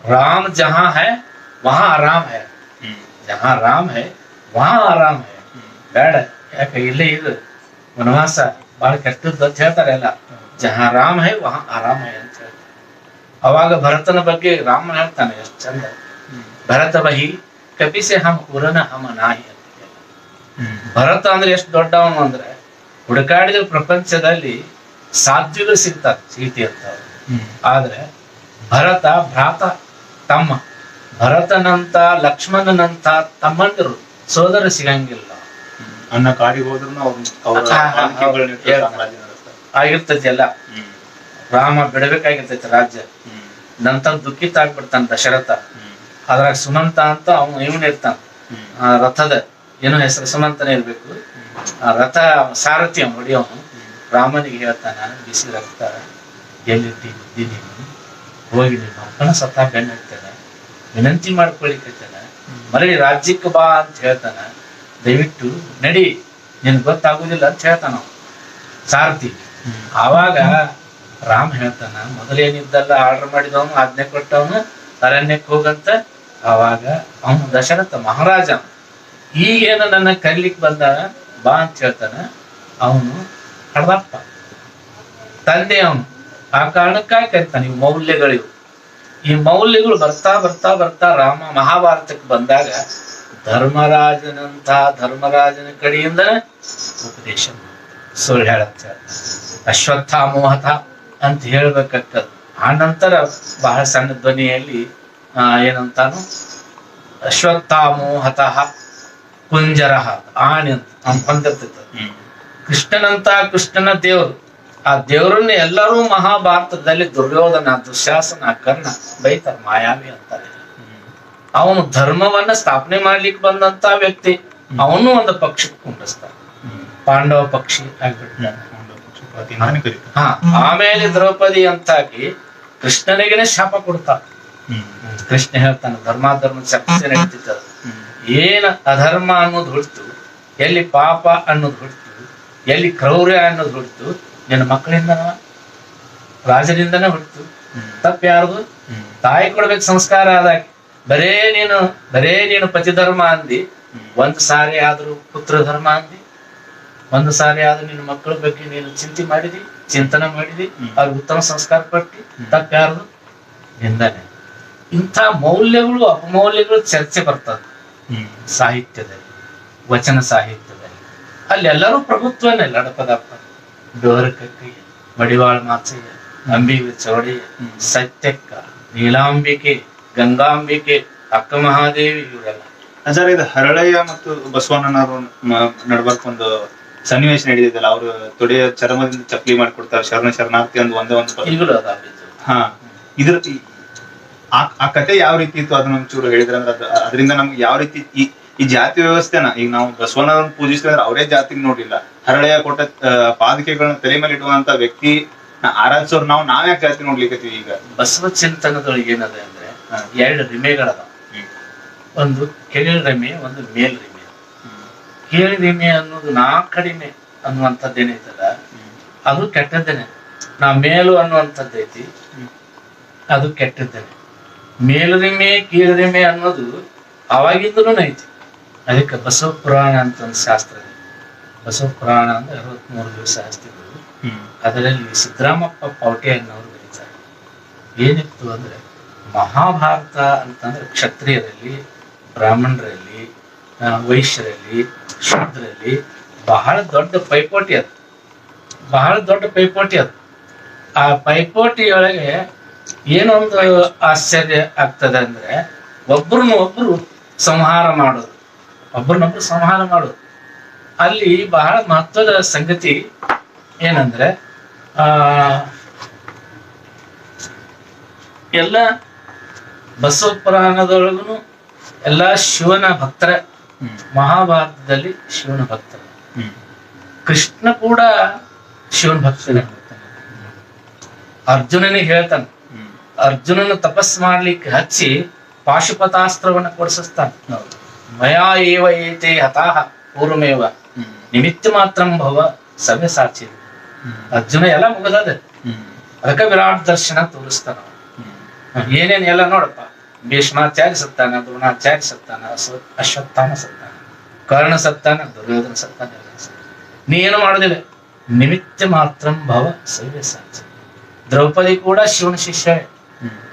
ರಾಮ್ ಜಹಾ ಹೈ ವಹಾ ಆರಾಮ್ ಹೈ. ಜಹಾ ರಾಮ್ ಹೈ ವಹಾ ಆರಾಮ್ ಹೈ. ಬೇಡ, ಯಾಕೆ ಇಲ್ಲೇ ಇದು ವನವಾಸ ಬಹಳ ಕೆಟ್ಟದ್ದು ಅಂತ ಹೇಳ್ತಾರೆ ಎಲ್ಲ. ಜಹಾ ರಾಮ್ ಹೈ ವಹಾ ಆರಾಮ್ ಹೈ ಅಂತ ಹೇಳ್ತಾರೆ. ಅವಾಗ ಭರತನ ಬಗ್ಗೆ ರಾಮ ಹೇಳ್ತಾನೆ ಎಷ್ಟು ಚಂದ. ಭರತ ಬಹಿ ಕಪಿಸೆ ಹಮ್ ಪುರನ ಹಮ ನಾಯಿ ಅಂತ. ಭರತ ಅಂದ್ರೆ ಎಷ್ಟು ದೊಡ್ಡವನು ಅಂದ್ರೆ, ಹುಡುಕಾಡಿದ ಪ್ರಪಂಚದಲ್ಲಿ ಸಾಧ್ವಿಗಳು ಸಿಗ್ತಾರೆ ಸೀತೆ ಅಂತ. ಆದ್ರೆ ಭರತ ಭ್ರಾತ ತಮ್ಮ, ಭರತನಂತ ಲಕ್ಷ್ಮಣನಂತ ತಮ್ಮಂದಿರು ಸೋದರ ಸಿಗಂಗಿಲ್ಲ. ಅನ್ನ ಕಾಡಿಗೆ ಹೋದ್ರು ಆಗಿರ್ತೈತಿ ಎಲ್ಲ. ರಾಮ ಬಿಡಬೇಕಾಗಿರ್ತೈತಿ ರಾಜ್ಯ. ನಂತರ ದುಃಖಿತ ಆಗ್ಬಿಡ್ತಾನ ದಶರಥ. ಅದ್ರಾಗ ಸುಮಂತ ಅಂತ ಇವನ್ ಇರ್ತಾನ, ರಥದ ಏನೋ ಹೆಸರು ಸುಮಂತನೇ ಇರ್ಬೇಕು. ಆ ರಥ ಸಾರಥಿ ಅವನು ಹೊಡಿಯವನು. ರಾಮನಿಗೆ ಹೇಳ್ತಾನ, ಬಿಸಿ ರಕ್ತ ಎಲ್ಲಿಟ್ಟಿ ಬುದ್ಧಿ ನೀನು, ಹೋಗಿ ನಿಮ್ಮ ಅಪ್ಪನ ಸತ್ತ ಗಣ್ಣ ಇರ್ತಾನೆ, ವಿನಂತಿ ಮಾಡ್ಕೊಳಿಕೈತಾನ, ಮರಳಿ ರಾಜ್ಯಕ್ಕೆ ಬಾ ಅಂತ ಹೇಳ್ತಾನ. ದಯವಿಟ್ಟು ನಡಿ, ನಿನ್ ಗೊತ್ತಾಗುದಿಲ್ಲ ಅಂತ ಹೇಳ್ತಾನ ಸಾರಥಿ. ಆವಾಗ ರಾಮ್ ಹೇಳ್ತಾನ, ಮೊದಲೇನಿದ್ದಲ್ಲ ಆರ್ಡರ್ ಮಾಡಿದವನು, ಆಜ್ಞೆ ಕೊಟ್ಟವನು ಅರಣ್ಯಕ್ಕೆ ಹೋಗಂತ. ಆವಾಗ ಅವನು ದಶರಥ ಮಹಾರಾಜ, ಈಗೇನು ನನ್ನ ಕರೀಲಿಕ್ಕೆ ಬಂದ ಬಾ ಅಂತ ಹೇಳ್ತಾನ. ಅವನು ಹಡದಪ್ಪ ತಂದೆ ಅವನು. ಆ ಕಾರಣಕ್ಕಾಗಿ ಕರಿತಾನೆ. ಇವು ಮೌಲ್ಯಗಳಿವು. ಈ ಮೌಲ್ಯಗಳು ಬರ್ತಾ ಬರ್ತಾ ಬರ್ತಾ ರಾಮ ಮಹಾಭಾರತಕ್ಕೆ ಬಂದಾಗ ಧರ್ಮರಾಜನ ಕಡೆಯಿಂದ ಉಪದೇಶ ಸುಳ್ಳು ಹೇಳತ್ತ, ಅಶ್ವತ್ಥಾಮೋಹತ ಅಂತ ಹೇಳ್ಬೇಕಾಗ್ತದ. ಆ ನಂತರ ಬಹಳ ಸಣ್ಣ ಧ್ವನಿಯಲ್ಲಿ ಏನಂತಾನು, ಅಶ್ವತ್ಥಾಮೋಹತಃ ಕುಂಜರಹ ಆನೆ ಅಂತ ಹೊಂದಿರ್ತೈತ. ಕೃಷ್ಣನ ದೇವರು, ಆ ದೇವರನ್ನ ಎಲ್ಲರೂ ಮಹಾಭಾರತದಲ್ಲಿ ದುರ್ಯೋಧನ, ದುಶ್ಯಾಸನ, ಕರ್ಣ ಬೈತಾರ, ಮಾಯಾವಿ ಅಂತಾರೆ. ಅವನು ಧರ್ಮವನ್ನ ಸ್ಥಾಪನೆ ಮಾಡ್ಲಿಕ್ಕೆ ಬಂದಂತ ವ್ಯಕ್ತಿ. ಅವನು ಒಂದು ಪಕ್ಷಕ್ಕೆ ಕುಂಡಿಸ್ತಾರ, ಪಾಂಡವ ಪಕ್ಷಿ ಆಗ್ಬಿಡ್ತಾನೆ. ಆಮೇಲೆ ದ್ರೌಪದಿ ಅಂತಾಗಿ ಕೃಷ್ಣನಿಗೆ ಶಾಪ ಕೊಡ್ತಾರ. ಕೃಷ್ಣ ಹೇಳ್ತಾನೆ, ಧರ್ಮಾಧರ್ಮ ಚರ್ಚೆ ನಡೀತಿದ್ದ. ಏನ ಅಧರ್ಮ ಅನ್ನೋದು ಹುಡ್ತು, ಎಲ್ಲಿ ಪಾಪ ಅನ್ನೋದು ಹುಡ್ತು, ಎಲ್ಲಿ ಕ್ರೌರ್ಯ ಅನ್ನೋದು ಹುಡ್ತು, ನಿನ್ನ ಮಕ್ಕಳಿಂದನ ರಾಜರಿಂದನೇ ಹುಡ್ತು. ತಪ್ಪು ಯಾರ್ದು? ತಾಯಿ ಕೊಡ್ಬೇಕು ಸಂಸ್ಕಾರ ಆದಾಗಿ. ಬರೇ ನೀನು ಪತಿ ಧರ್ಮ ಅಂದಿ, ಒಂದು ಸಾರಿ ಆದ್ರೂ ಪುತ್ರ ಧರ್ಮ ಅಂದಿ, ಒಂದು ಸಾರಿ ಆದ್ರೂ ನಿನ್ನ ಮಕ್ಕಳ ಬಗ್ಗೆ ನೀನು ಚಿಂತನೆ ಮಾಡಿದಿ, ಅವ್ರಿಗೆ ಉತ್ತಮ ಸಂಸ್ಕಾರ ಕೊಟ್ಟಿ, ತಪ್ಪ ಯಾರ್ದು ನಿಂದನೆ. ಇಂಥ ಮೌಲ್ಯಗಳು ಅಪಮೌಲ್ಯಗಳು ಚರ್ಚೆ ಬರ್ತದೆ ಸಾಹಿತ್ಯದಲ್ಲಿ, ವಚನ ಸಾಹಿತ್ಯದಲ್ಲಿ. ಅಲ್ಲಿ ಎಲ್ಲರೂ ಪ್ರಭುತ್ವನೇ, ಲಡಪದಪ್ಪ, ಡೋರಕಕ್ಕಿ, ಮಡಿವಾಳ ಮಾಚಯ್ಯ, ಅಂಬಿಗ ಚೌಡಯ್ಯ, ಸತ್ಯಕ್ಕ, ನೀಲಾಂಬಿಕೆ, ಗಂಗಾಂಬಿಕೆ, ಅಕ್ಕ ಮಹಾದೇವಿ, ಇವರೆಲ್ಲ. ಸರ್, ಇದು ಹರಳಯ್ಯ ಮತ್ತು ಬಸವಣ್ಣನವರು ನಡ್ಬರ್ಕ್ ಒಂದು ಸನ್ನಿವೇಶ ನಡೆದಿದ್ದಲ್ಲ, ಅವರು ತೊಡೆಯ ಚರ್ಮದಿಂದ ಚಪ್ಪಲಿ ಮಾಡಿಕೊಡ್ತಾರೆ, ಶರಣಾರ್ಥಿ ಒಂದು ಒಂದೇ ಒಂದು ಈಗಲೂ ಅದ. ಹಾ, ಇದ್ರ ಆ ಕತೆ ಯಾವ ರೀತಿ ಇತ್ತು ಅದನ್ನ ಒಂಚೂರು ಹೇಳಿದ್ರೆ ಅಂದ್ರೆ ಅದರಿಂದ ನಮ್ಗೆ ಯಾವ ರೀತಿ ಈ ಜಾತಿ ವ್ಯವಸ್ಥೆನ, ಈಗ ನಾವು ಬಸವಣ್ಣವ್ರನ್ನ ಪೂಜಿಸ್ತೀವಿ ಅಂದ್ರೆ ಅವರೇ ಜಾತಿಗೆ ನೋಡಿಲ್ಲ, ಹರಳಯ್ಯ ಕೊಟ್ಟ ಪಾದಕೆಗಳನ್ನ ತಲೆ ಮೇಲೆ ಇಡುವಂತ ವ್ಯಕ್ತಿ ಆರಾಧಿಸೋರು ನಾವ್ಯಾಕೆ ಜಾತಿ ನೋಡ್ಲಿಕ್ಕೆ? ಈಗ ಬಸವ ಚಿಂತನದೊಳಗೆ ಏನದ ಅಂದ್ರೆ ಎರಡು ರಿಮೆಗಳದ, ಒಂದು ಕೆಳ ರಿಮೆ, ಒಂದು ಮೇಲ್ ರಿಮೆ. ಕೇಳ ರಿಮೆ ಅನ್ನೋದು ನಾ ಕಡಿಮೆ ಅನ್ನುವಂಥದ್ದೇನೈತಲ್ಲ, ಅದು ಕೆಟ್ಟದ್ದೇನೆ. ನಾ ಮೇಲು ಅನ್ನುವಂಥದ್ದೈತಿ, ಅದು ಕೆಟ್ಟದ್ದೇನೆ. ಮೇಲುರಿಮೆ ಕೀಳರಿಮೆ ಅನ್ನೋದು ಅವಾಗಿಂದಲೂ ಐತಿ. ಅದಕ್ಕೆ ಬಸವ ಪುರಾಣ ಅಂತ ಒಂದು ಶಾಸ್ತ್ರ ಇದೆ. ಬಸವ ಪುರಾಣ ಅಂದ್ರೆ 63 ದಿವಸ ಶಾಸ್ತ್ರಗಳು. ಅದರಲ್ಲಿ ಸಿದ್ದರಾಮಪ್ಪ ಪೌಟೆ ಅನ್ನೋರು ಬರೀತಾರೆ. ಏನಿತ್ತು ಅಂದ್ರೆ, ಮಹಾಭಾರತ ಅಂತಂದ್ರೆ ಕ್ಷತ್ರಿಯರಲ್ಲಿ, ಬ್ರಾಹ್ಮಣರಲ್ಲಿ, ವೈಶ್ಯರಲ್ಲಿ, ಶೂದ್ರಲ್ಲಿ ಬಹಳ ದೊಡ್ಡ ಪೈಪೋಟಿ ಅದು, ಬಹಳ ದೊಡ್ಡ ಪೈಪೋಟಿ ಅದು. ಆ ಪೈಪೋಟಿಯೊಳಗೆ ಏನೊಂದು ಆಶ್ಚರ್ಯ ಆಗ್ತದೆ ಅಂದ್ರೆ, ಒಬ್ರು ಸಂಹಾರ ಮಾಡೋದು, ಒಬ್ರನ್ನೊಬ್ರು ಸಂಹಾರ ಮಾಡೋದು. ಅಲ್ಲಿ ಬಹಳ ಮಹತ್ವದ ಸಂಗತಿ ಏನಂದ್ರೆ, ಎಲ್ಲ ಬಸವ ಪುರಾಣದೊಳಗೂ ಎಲ್ಲ ಶಿವನ ಭಕ್ತರ, ಮಹಾಭಾರತದಲ್ಲಿ ಶಿವನ ಭಕ್ತರ, ಕೃಷ್ಣ ಕೂಡ ಶಿವನ ಭಕ್ತನೇ. ಅರ್ಜುನನಿಗೆ ಹೇಳ್ತಾನೆ, ಅರ್ಜುನನ ತಪಸ್ ಮಾಡ್ಲಿಕ್ಕೆ ಹಚ್ಚಿ ಪಾಶುಪತಾಸ್ತ್ರವನ್ನ ಕೊಡಿಸ್ತಾನೆ. ಮಯಾ ಏವ ಏತೆ ಹತಾಹ ಪೂರ್ವಮೇವ ನಿಮಿತ್ತ ಮಾತ್ರಂ ಭವ ಸಭೆ ಸಾಕ್ಷಿ. ಅರ್ಜುನ ಎಲ್ಲ ಮುಗದದ, ಅದಕ್ಕೆ ವಿರಾಟ್ ದರ್ಶನ ತೋರಿಸ್ತಾನ. ಏನೇನ್ ಎಲ್ಲ ನೋಡಪ್ಪ, ಭೀಷ್ಮಾಚಾರ್ಯ ಸತ್ತಾನ, ದ್ರೋಣಾಚಾರ್ಯ ಸತ್ತಾನ, ಅಶ್ವತ್ಥಾಮ ಸತ್ತಾನ, ಕರ್ಣ ಸತ್ತಾನ, ದುರ್ಯೋಧನ ಸತ್ತಾನ. ನೀ ಏನು ಮಾಡುದಿಲ್ಲ, ನಿಮಿತ್ತ ಮಾತ್ರಂ ಭವ ಸಭೆ ಸಾಕ್ಷಿ. ದ್ರೌಪದಿ ಕೂಡ ಶಿವನ ಶಿಷ್ಯ,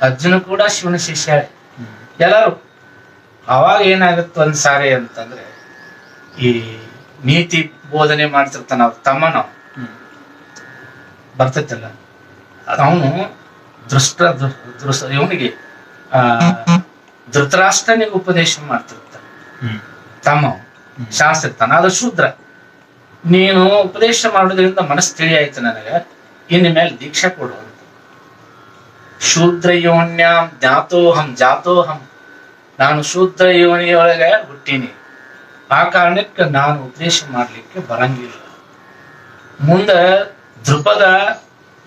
ಅರ್ಜುನ ಕೂಡ ಶಿವನ ಶಿಷ್ಯ, ಎಲ್ಲರೂ. ಅವಾಗ ಏನಾಗುತ್ತೆ ಒಂದ್ ಸಾರಿ ಅಂತಂದ್ರೆ, ಈ ನೀತಿ ಬೋಧನೆ ಮಾಡ್ತಿರ್ತಾನ ಅವ್ರ ತಮ್ಮ, ನಾವು ಬರ್ತೈತಲ್ಲ, ಅವನು ಇವನಿಗೆ ಧೃತರಾಷ್ಟ್ರನಿಗೆ ಉಪದೇಶ ಮಾಡ್ತಿರ್ತಾನೆ. ತಮ್ಮ ಶಾಸ್ತ್ರ ಅದು ಶೂದ್ರ. ನೀನು ಉಪದೇಶ ಮಾಡೋದ್ರಿಂದ ಮನಸ್ಸು ತಿಳಿಯಾಯ್ತು ನನಗೆ, ಇನ್ನು ಮೇಲೆ ದೀಕ್ಷಾ ಕೊಡುವಂತ. ಶೂದ್ರ ಯೋನ್ಯಾಂ ಜಾತೋಹಂ, ನಾನು ಶೂದ್ರ ಯೋನಿಯೊಳಗೆ ಹುಟ್ಟೀನಿ, ಆ ಕಾರಣಕ್ಕೆ ನಾನು ಉಪದೇಶ ಮಾಡ್ಲಿಕ್ಕೆ ಬರಂಗಿಲ್ಲ. ಮುಂದೆ ದ್ರುಪದ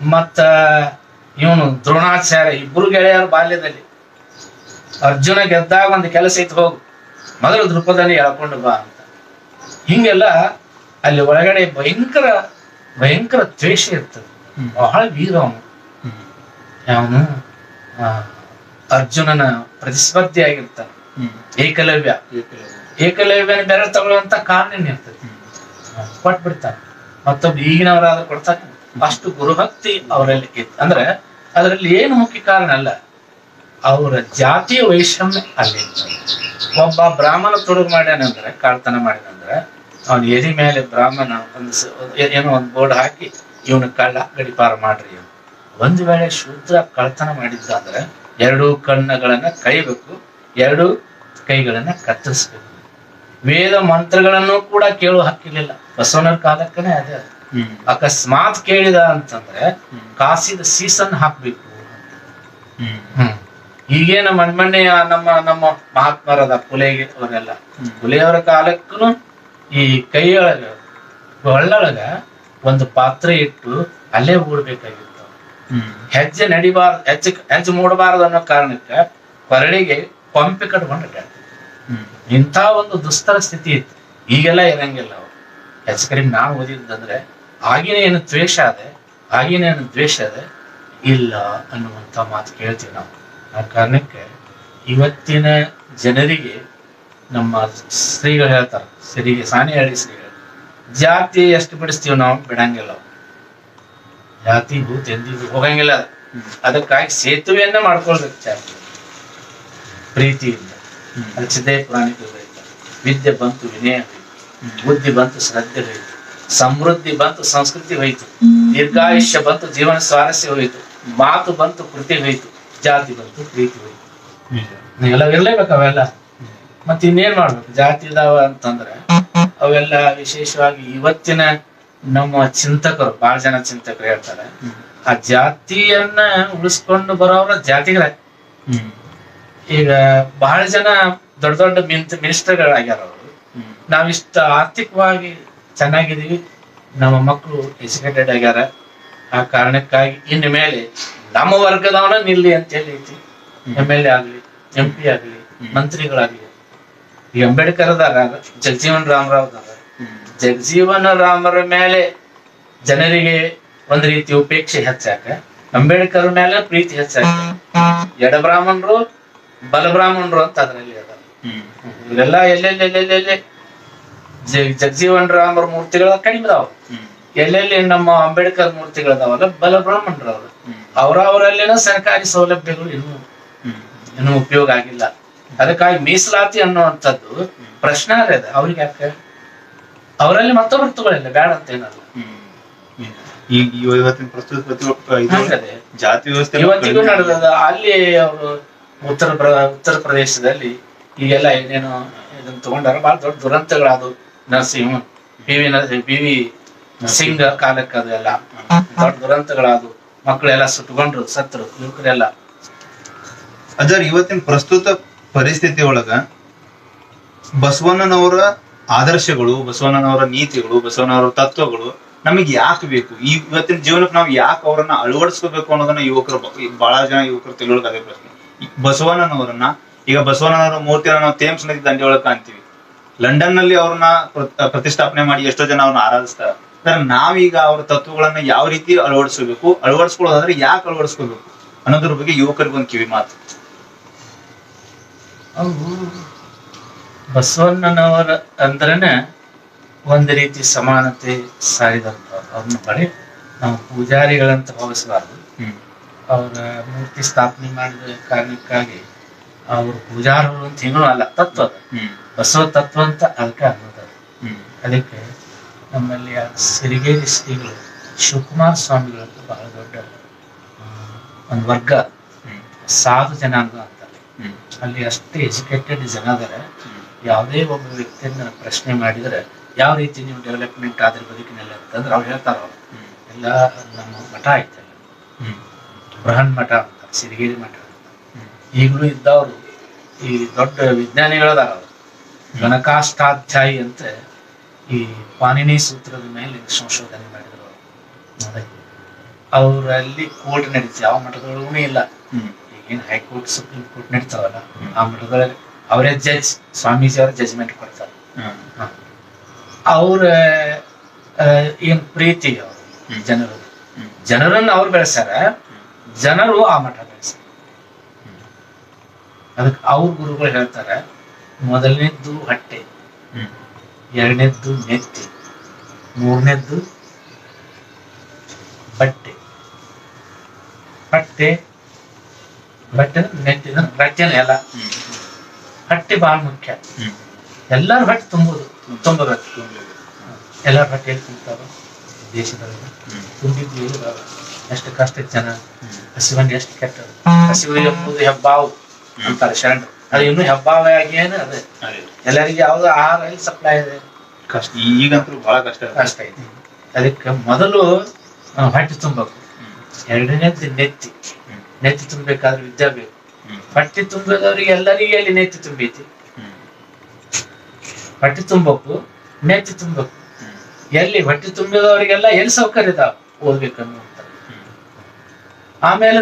ಮತ್ತ ಇವನು ದ್ರೋಣಾಚಾರ್ಯ ಇಬ್ರು ಗೆಳೆಯರು ಬಾಲ್ಯದಲ್ಲಿ. ಅರ್ಜುನ ಗೆದ್ದಾಗ ಒಂದು ಕೆಲಸ ಇತ್ತು, ಹೋಗು ಮೊದಲು ದ್ರುಪದನೇ ಎಳ್ಕೊಂಡು ಬಾ ಅಂತ. ಹಿಂಗೆಲ್ಲ ಅಲ್ಲಿ ಒಳಗಡೆ ಭಯಂಕರ ದ್ವೇಷ ಇರ್ತದೆ. ಬಹಳ ವೀರ ಅವನು. ಅವನು ಅರ್ಜುನನ ಪ್ರತಿಸ್ಪರ್ಧಿ ಆಗಿರ್ತಾನೆ. ಏಕಲವ್ಯನ ಬೆರೆ ತಗೊಳ್ಳುವಂತ ಕಾರಣ ಇರ್ತದೆ, ಕೊಟ್ಬಿಡ್ತಾನೆ. ಮತ್ತೊಬ್ಬ ಈಗಿನವರಾದ್ರೂ ಕೊಡ್ತಾನೆ. ಅಷ್ಟು ಗುರುಭಕ್ತಿ ಅವರಲ್ಲಿ ಇತ್ತು. ಅಂದ್ರೆ ಅದರಲ್ಲಿ ಏನು ಮುಖ್ಯ ಕಾರಣ ಅಲ್ಲ, ಅವರ ಜಾತಿಯ ವೈಷಮ್ಯ ಅಲ್ಲಿ. ಒಬ್ಬ ಬ್ರಾಹ್ಮಣ ತೊಡಗು ಮಾಡ್ಯಾನಂದ್ರೆ, ಕಾಳ್ತನ ಮಾಡ್ಯಾನಂದ್ರೆ, ಅವನ ಎದಿ ಮೇಲೆ ಬ್ರಾಹ್ಮಣ ಏನೋ ಒಂದು ಬೋರ್ಡ್ ಹಾಕಿ, ಇವನು ಕಳ್ಳ ಗಡಿಪಾರ ಮಾಡ್ರಿ. ಒಂದು ವೇಳೆ ಶೂದ್ರ ಕಳ್ತನ ಮಾಡಿದ್ದ ಅಂದ್ರೆ 2 ಕಣ್ಣುಗಳನ್ನ ಕೈಬೇಕು, 2 ಕೈಗಳನ್ನ ಕತ್ತರಿಸ್ಬೇಕು. ವೇದ ಮಂತ್ರಗಳನ್ನು ಕೂಡ ಕೇಳುವ ಹಕ್ಕಿರ್ಲಿಲ್ಲ ಬಸವಣ್ಣರ ಕಾಲಕ್ಕನೇ. ಅದೇ ಅಕಸ್ಮಾತ್ ಕೇಳಿದ ಅಂತಂದ್ರೆ ಕಾಸಿದ ಸೀಸನ್ ಹಾಕ್ಬೇಕು. ಈಗೇನ ಮೊನ್ನೆ ನಮ್ಮ ಮಹಾತ್ಮರದ ಪುಲೆಗೆ ಅವರೆಲ್ಲ, ಪುಲೆಯವರ ಕಾಲಕ್ಕೂ ಈ ಕೈಯೊಳಗ ಒಳ್ಳೊಳಗ ಒಂದು ಪಾತ್ರೆ ಇಟ್ಟು ಅಲ್ಲೇ ಓಡ್ಬೇಕಾಗಿತ್ತು. ಹೆಜ್ಜೆ ನಡಿಬಾರ್ದು, ಹೆಜ್ಜೆ ಮೂಡಬಾರದು ಅನ್ನೋ ಕಾರಣಕ್ಕೆ ಕೊರಳಿಗೆ ಪಂಪಿ ಕಟ್ಕೊಂಡು ಇಂಥ ಒಂದು ದುಸ್ತರ ಸ್ಥಿತಿ ಇತ್ತು. ಈಗೆಲ್ಲ ಇರಂಗಿಲ್ಲ. ಅವ್ರು ಹೆಚ್ಚು ಕಡಿಮೆ ನಾವು ಓದಿದ್ದಂದ್ರೆ ಆಗಿನ ಏನು ದ್ವೇಷ ಅದೆ ಇಲ್ಲ ಅನ್ನುವಂಥ ಮಾತು ಕೇಳ್ತೀವಿ ನಾವು. ಆ ಕಾರಣಕ್ಕೆ ಇವತ್ತಿನ ಜನರಿಗೆ ನಮ್ಮ ಶ್ರೀಗಳು ಹೇಳ್ತಾರೆ, ಸರಿಗೆ ಸಾಣೆಹಳ್ಳಿ ಶ್ರೀಗಳು, ಜಾತಿ ಎಷ್ಟು ಬಿಡಿಸ್ತೀವಿ ನಾವು ಬಿಡಂಗಿಲ್ಲ, ಜಾತಿ ಭೂತ್ ಎಂದಿಗೂ ಹೋಗಂಗಿಲ್ಲ. ಅದಕ್ಕಾಗಿ ಸೇತುವೆಯನ್ನ ಮಾಡ್ಕೊಳ್ಬೇಕು ಜಾತಿ ಪ್ರೀತಿಯಿಂದ. ಅದು ಸಿದ್ಧೇ ಪುರಾಣಿಕ ವಿದ್ಯೆ ಬಂತು ವಿನಯ ಹೋಯ್ತು, ಬುದ್ಧಿ ಬಂತು ಶ್ರದ್ಧೆ ಹೋಯ್ತು, ಸಮೃದ್ಧಿ ಬಂತು ಸಂಸ್ಕೃತಿ ಹೋಯ್ತು, ದೀರ್ಘಾಯುಷ್ಯ ಬಂತು ಜೀವನ ಸ್ವಾರಸ್ಯ ಹೋಯ್ತು, ಮಾತು ಬಂತು ಕೃತಿ ಹೋಯ್ತು, ಜಾತಿ ಬಂತು ಪ್ರೀತಿ ಹೋಯ್ತು. ಎಲ್ಲ ಇರ್ಲೇಬೇಕು ಅವೆಲ್ಲ. ಮತ್ತೆ ಇನ್ನೇನ್ ಮಾಡ್ಬೇಕು? ಜಾತಿ ಇದಾವ ಅಂತಂದ್ರೆ ಅವೆಲ್ಲ ವಿಶೇಷವಾಗಿ ಇವತ್ತಿನ ನಮ್ಮ ಚಿಂತಕರು, ಬಹಳ ಜನ ಚಿಂತಕರು ಹೇಳ್ತಾರೆ, ಆ ಜಾತಿಯನ್ನ ಉಳಿಸ್ಕೊಂಡು ಬರೋರ ಜಾತಿಗಳ. ಈಗ ಬಹಳ ಜನ ದೊಡ್ಡ ದೊಡ್ಡ ಮಿನಿಸ್ಟರ್ಗಳಾಗ್ಯಾರ ಅವರು. ನಾವಿಷ್ಟ ಆರ್ಥಿಕವಾಗಿ ಚೆನ್ನಾಗಿದೀವಿ, ನಮ್ಮ ಮಕ್ಕಳು ಎಜುಕೇಟೆಡ್ ಆಗ್ಯಾರ, ಆ ಕಾರಣಕ್ಕಾಗಿ ಇನ್ನು ಮೇಲೆ ನಮ್ಮ ವರ್ಗದವನ ನಿಲ್ಲಿ ಅಂತ ಹೇಳಿ ಐತಿ. MLA ಆಗ್ಲಿ, MP ಆಗ್ಲಿ, ಮಂತ್ರಿಗಳಾಗ್ಲಿ. ಈ ಅಂಬೇಡ್ಕರ್ ಅದಾರ, ಜಗಜೀವನ್ ರಾಮರಾವ್ ಅದಾರ. ಜಗಜೀವನ ರಾಮರ ಮೇಲೆ ಜನರಿಗೆ ಒಂದ್ ರೀತಿ ಉಪೇಕ್ಷೆ ಹೆಚ್ಚಾಕ, ಅಂಬೇಡ್ಕರ್ ಮೇಲೆ ಪ್ರೀತಿ ಹೆಚ್ಚಾಕ. ಎಡ ಬ್ರಾಹ್ಮಣರು ಬಲ ಬ್ರಾಹ್ಮಣರು ಅಂತ ಅದ್ರಲ್ಲಿ ಅದಾರ. ಇವರೆಲ್ಲ ಎಲ್ಲೆಲ್ಲಿ ಜಗಜೀವನ್ ರಾಮರ ಮೂರ್ತಿಗಳ ಕಡಿಮೆದಾವ, ಎಲ್ಲೆಲ್ಲಿ ನಮ್ಮ ಅಂಬೇಡ್ಕರ್ ಮೂರ್ತಿಗಳದಾವಲ್ಲ ಬಲ ಬ್ರಾಹ್ಮಣರು ಅವರು. ಅವರವರಲ್ಲಿನ ಸರ್ಕಾರಿ ಸೌಲಭ್ಯಗಳು ಇನ್ನೂ ಉಪಯೋಗ ಆಗಿಲ್ಲ. ಅದಕ್ಕಾಗಿ ಮೀಸಲಾತಿ ಅನ್ನುವಂಥದ್ದು ಪ್ರಶ್ನೆ ಅದ. ಅವ್ರಿಗೆ ಯಾಕೆ? ಅವರಲ್ಲಿ ಮತ್ತೊಬ್ರು ತಗೊಳ್ಳಿಲ್ಲ, ಬೇಡ ಅಂತ ಏನಲ್ಲ. ಈಗ ಇವತ್ತಿನ ಪ್ರಸ್ತುತ ಜಾತಿ ವ್ಯವಸ್ಥೆ ಇವತ್ತಿಗೂ ನಡೆದ. ಅಲ್ಲಿ ಅವರು ಉತ್ತರ ಪ್ರದೇಶದಲ್ಲಿ ಈಗೆಲ್ಲ ಏನೇನೋ ಇದನ್ನ ತಗೊಂಡಾರ. ಬಹಳ ದೊಡ್ಡ ದುರಂತಗಳಾದವು. ನರಸಿಂಹ PV ಸಿಂಗ್ ಕಾಲಕ್ಕೆ ಅದೆಲ್ಲ ದೊಡ್ಡ ದುರಂತಗಳಾದವು. ಮಕ್ಕಳೆಲ್ಲ ಸುಟ್ಕೊಂಡ್ರು, ಸತ್ರು, ಯುವಕರೆಲ್ಲ. ಅದರ ಇವತ್ತಿನ ಪ್ರಸ್ತುತ ಪರಿಸ್ಥಿತಿ ಒಳಗ ಬಸವಣ್ಣನವರ ಆದರ್ಶಗಳು, ಬಸವಣ್ಣನವರ ನೀತಿಗಳು, ಬಸವಣ್ಣನವರ ತತ್ವಗಳು ನಮಗೆ ಯಾಕೆ ಬೇಕು? ಈ ಇವತ್ತಿನ ಜೀವನಕ್ಕೆ ನಾವು ಯಾಕೆ ಅವರನ್ನ ಅಳವಡಿಸ್ಕೋಬೇಕು ಅನ್ನೋದನ್ನ ಯುವಕರು, ಬಹಳ ಜನ ಯುವಕರು ತಿಳಿಯೋಕೆ ಅದೇ ಪ್ರಶ್ನೆ. ಬಸವಣ್ಣನವರನ್ನ, ಈಗ ಬಸವಣ್ಣನವರ ಮೂರ್ತಿಯನ್ನ ನಾವು ಥೇಮ್ಸ್ ನದಿ ದಂಡೆ ಒಳಗೆ ಕಾಣ್ತೀವಿ. ಲಂಡನ್ ನಲ್ಲಿ ಅವ್ರನ್ನ ಪ್ರತಿಷ್ಠಾಪನೆ ಮಾಡಿ ಎಷ್ಟೋ ಜನ ಅವ್ರನ್ನ ಆರಾಧಿಸ್ತಾರೆ. ನಾವೀಗ ಅವ್ರ ತತ್ವಗಳನ್ನ ಯಾವ ರೀತಿ ಅಳವಡಿಸ್ಕೋಬೇಕು, ಅಳವಡಿಸ್ಕೊಳ್ಳೋದಾದ್ರೆ ಯಾಕೆ ಅಳವಡಿಸ್ಕೋಬೇಕು ಅನ್ನೋದ್ರ ಬಗ್ಗೆ ಯುವಕರಿಗೆ ಒಂದು ಕಿವಿ ಮಾತು. ಬಸವಣ್ಣನವರ ಅಂದ್ರನೆ ಒಂದು ರೀತಿ ಸಮಾನತೆ ಸಾರಿದಂತ. ಅವ್ರನ್ನ ಬರೀ ನಾವು ಪೂಜಾರಿಗಳಂತ ಭಾವಿಸಬಾರ್ದು. ಅವರ ಮೂರ್ತಿ ಸ್ಥಾಪನೆ ಮಾಡಿದ ಕಾರಣಕ್ಕಾಗಿ ಅವರು ಪೂಜಾರರು ಅಂತ ಏನೂ ಅಲ್ಲ, ತತ್ವ ಬಸವ ತತ್ವ ಅಂತ ಅದಕ್ಕೆ ಅನ್ನೋದು. ಅದಕ್ಕೆ ನಮ್ಮಲ್ಲಿ ಸಿರಿಗೇರಿ ಶ್ರೀಗಳು ಶಿವಕುಮಾರ ಸ್ವಾಮಿಗಳಂತ ಬಹಳ ದೊಡ್ಡ ಒಂದು ವರ್ಗ, ಸಾಧು ಜನಾಂಗ ಅಂತಾರೆ. ಅಲ್ಲಿ ಅಷ್ಟೇ ಎಜುಕೇಟೆಡ್ ಜನ ಅದಾರೆ. ಯಾವುದೇ ಒಬ್ಬ ವ್ಯಕ್ತಿಯನ್ನ ಪ್ರಶ್ನೆ ಮಾಡಿದ್ರೆ ಯಾವ ರೀತಿ ನೀವು ಡೆವಲಪ್ಮೆಂಟ್ ಆದ್ರ ಬದುಕಿನಲ್ಲಿ ಅಂತಂದ್ರೆ ಅವ್ರು ಹೇಳ್ತಾರ. ಎಲ್ಲ ನಮ್ಮ ಮಠ ಐತಲ್ಲ, ಬೃಹನ್ ಮಠ ಅಂತ, ಸಿರಿಗೇರಿ ಮಠ ಅಂತ. ಈಗಲೂ ಇದ್ದವರು ಈ ದೊಡ್ಡ ವಿಜ್ಞಾನಿಗಳದಾರ. ಅವರು ಗಣಕಾಷ್ಟಾಧ್ಯಾಯಿ ಅಂತ ಈ ಪಾಣಿನಿ ಸೂತ್ರದ ಮೇಲೆ ಸಂಶೋಧನೆ ಮಾಡಿದ್ರು ಅವರು. ಅವರಲ್ಲಿ ಕೋರ್ಟ್ ನಡೀತಿ, ಯಾವ ಮಠದೊಳಗೂ ಇಲ್ಲ. ಈಗೇನು ಹೈಕೋರ್ಟ್ ಸುಪ್ರೀಂ ಕೋರ್ಟ್ ನಡೀತಾವಲ್ಲ, ಆ ಮಠದೊಳಗೆ ಅವರೇ ಜಡ್ಜ್, ಸ್ವಾಮೀಜಿ ಅವರ ಜಜ್ಮೆಂಟ್ ಕೊಡ್ತಾರೆ. ಅವ್ರ ಏನ್ ಪ್ರೀತಿ ಅವರು ಜನರನ್ನ ಅವ್ರು ಬೆಳೆಸ್ಯಾರ, ಜನರು ಆ ಮಠ ಬೆಳೆಸ್ಯಾರ. ಅದಕ್ಕೆ ಅವ್ರ ಗುರುಗಳು ಹೇಳ್ತಾರೆ, ಮೊದಲನೇದ್ದು ಹೊಟ್ಟೆ, ಎರಡನೇದ್ದು ನೆತ್ತಿ, ಮೂರನೇದ್ದು ಬಟ್ಟೆ. ಬಟ್ಟೆ ನೆತ್ತಿನ ಬಟ್ಟೆನ ಎಲ್ಲ. ಹೊಟ್ಟೆ ಬಹಳ ಮುಖ್ಯ. ಎಲ್ಲಾರು ಹೊಟ್ಟೆ ತುಂಬಬೇಕು. ಎಲ್ಲಾರ ಹೊಟ್ಟೆಯಲ್ಲಿ ತುಂಬ್ತಾವ ದೇಶದಲ್ಲಿ. ತುಂಬಿದ್ದು ಎಷ್ಟು ಕಷ್ಟ ಜನ, ಹಸಿವನ್ ಎಷ್ಟು ಕೆಟ್ಟ. ಹಸಿವು ಎಂಬುದು ಹೆಬ್ಬಾವು ಅಂತಾರೆ ಶರಣರು. ಅದು ಇನ್ನೂ ಹೆಬ್ಬಾವಾಗಿ ಏನು ಅದೇ. ಎಲ್ಲರಿಗೆ ಯಾವ್ದು ಆಹಾರ ಇಲ್ಲಿ ಸಪ್ಲೈ ಇದೆ, ಕಷ್ಟ. ಈಗಂತೂ ಬಹಳ ಕಷ್ಟ ಇದೆ. ಅದಕ್ಕೆ ಮೊದಲು ಹೊಟ್ಟೆ ತುಂಬಬೇಕು. ಎರಡನೇದ್ದು ನೆತ್ತಿ ತುಂಬಬೇಕಾದ್ರೆ ವಿದ್ಯೆ ಬೇಕು. ಹೊಟ್ಟೆ ತುಂಬಿದವ್ರಿಗೆ ಎಲ್ಲರಿಗೆ ಅಲ್ಲಿ ನೆತ್ತಿ ತುಂಬೈತಿ. ಹೊಟ್ಟೆ ತುಂಬಬೇಕು, ನೆತ್ತಿ ತುಂಬಬೇಕು. ಎಲ್ಲಿ ಹೊಟ್ಟೆ ತುಂಬಿದವರಿಗೆಲ್ಲ ಎಲ್ಲಿ ಸೌಕರ್ಯ ಇದಾವ ಓದ್ಬೇಕನ್ನುವಂತ. ಆಮೇಲೆ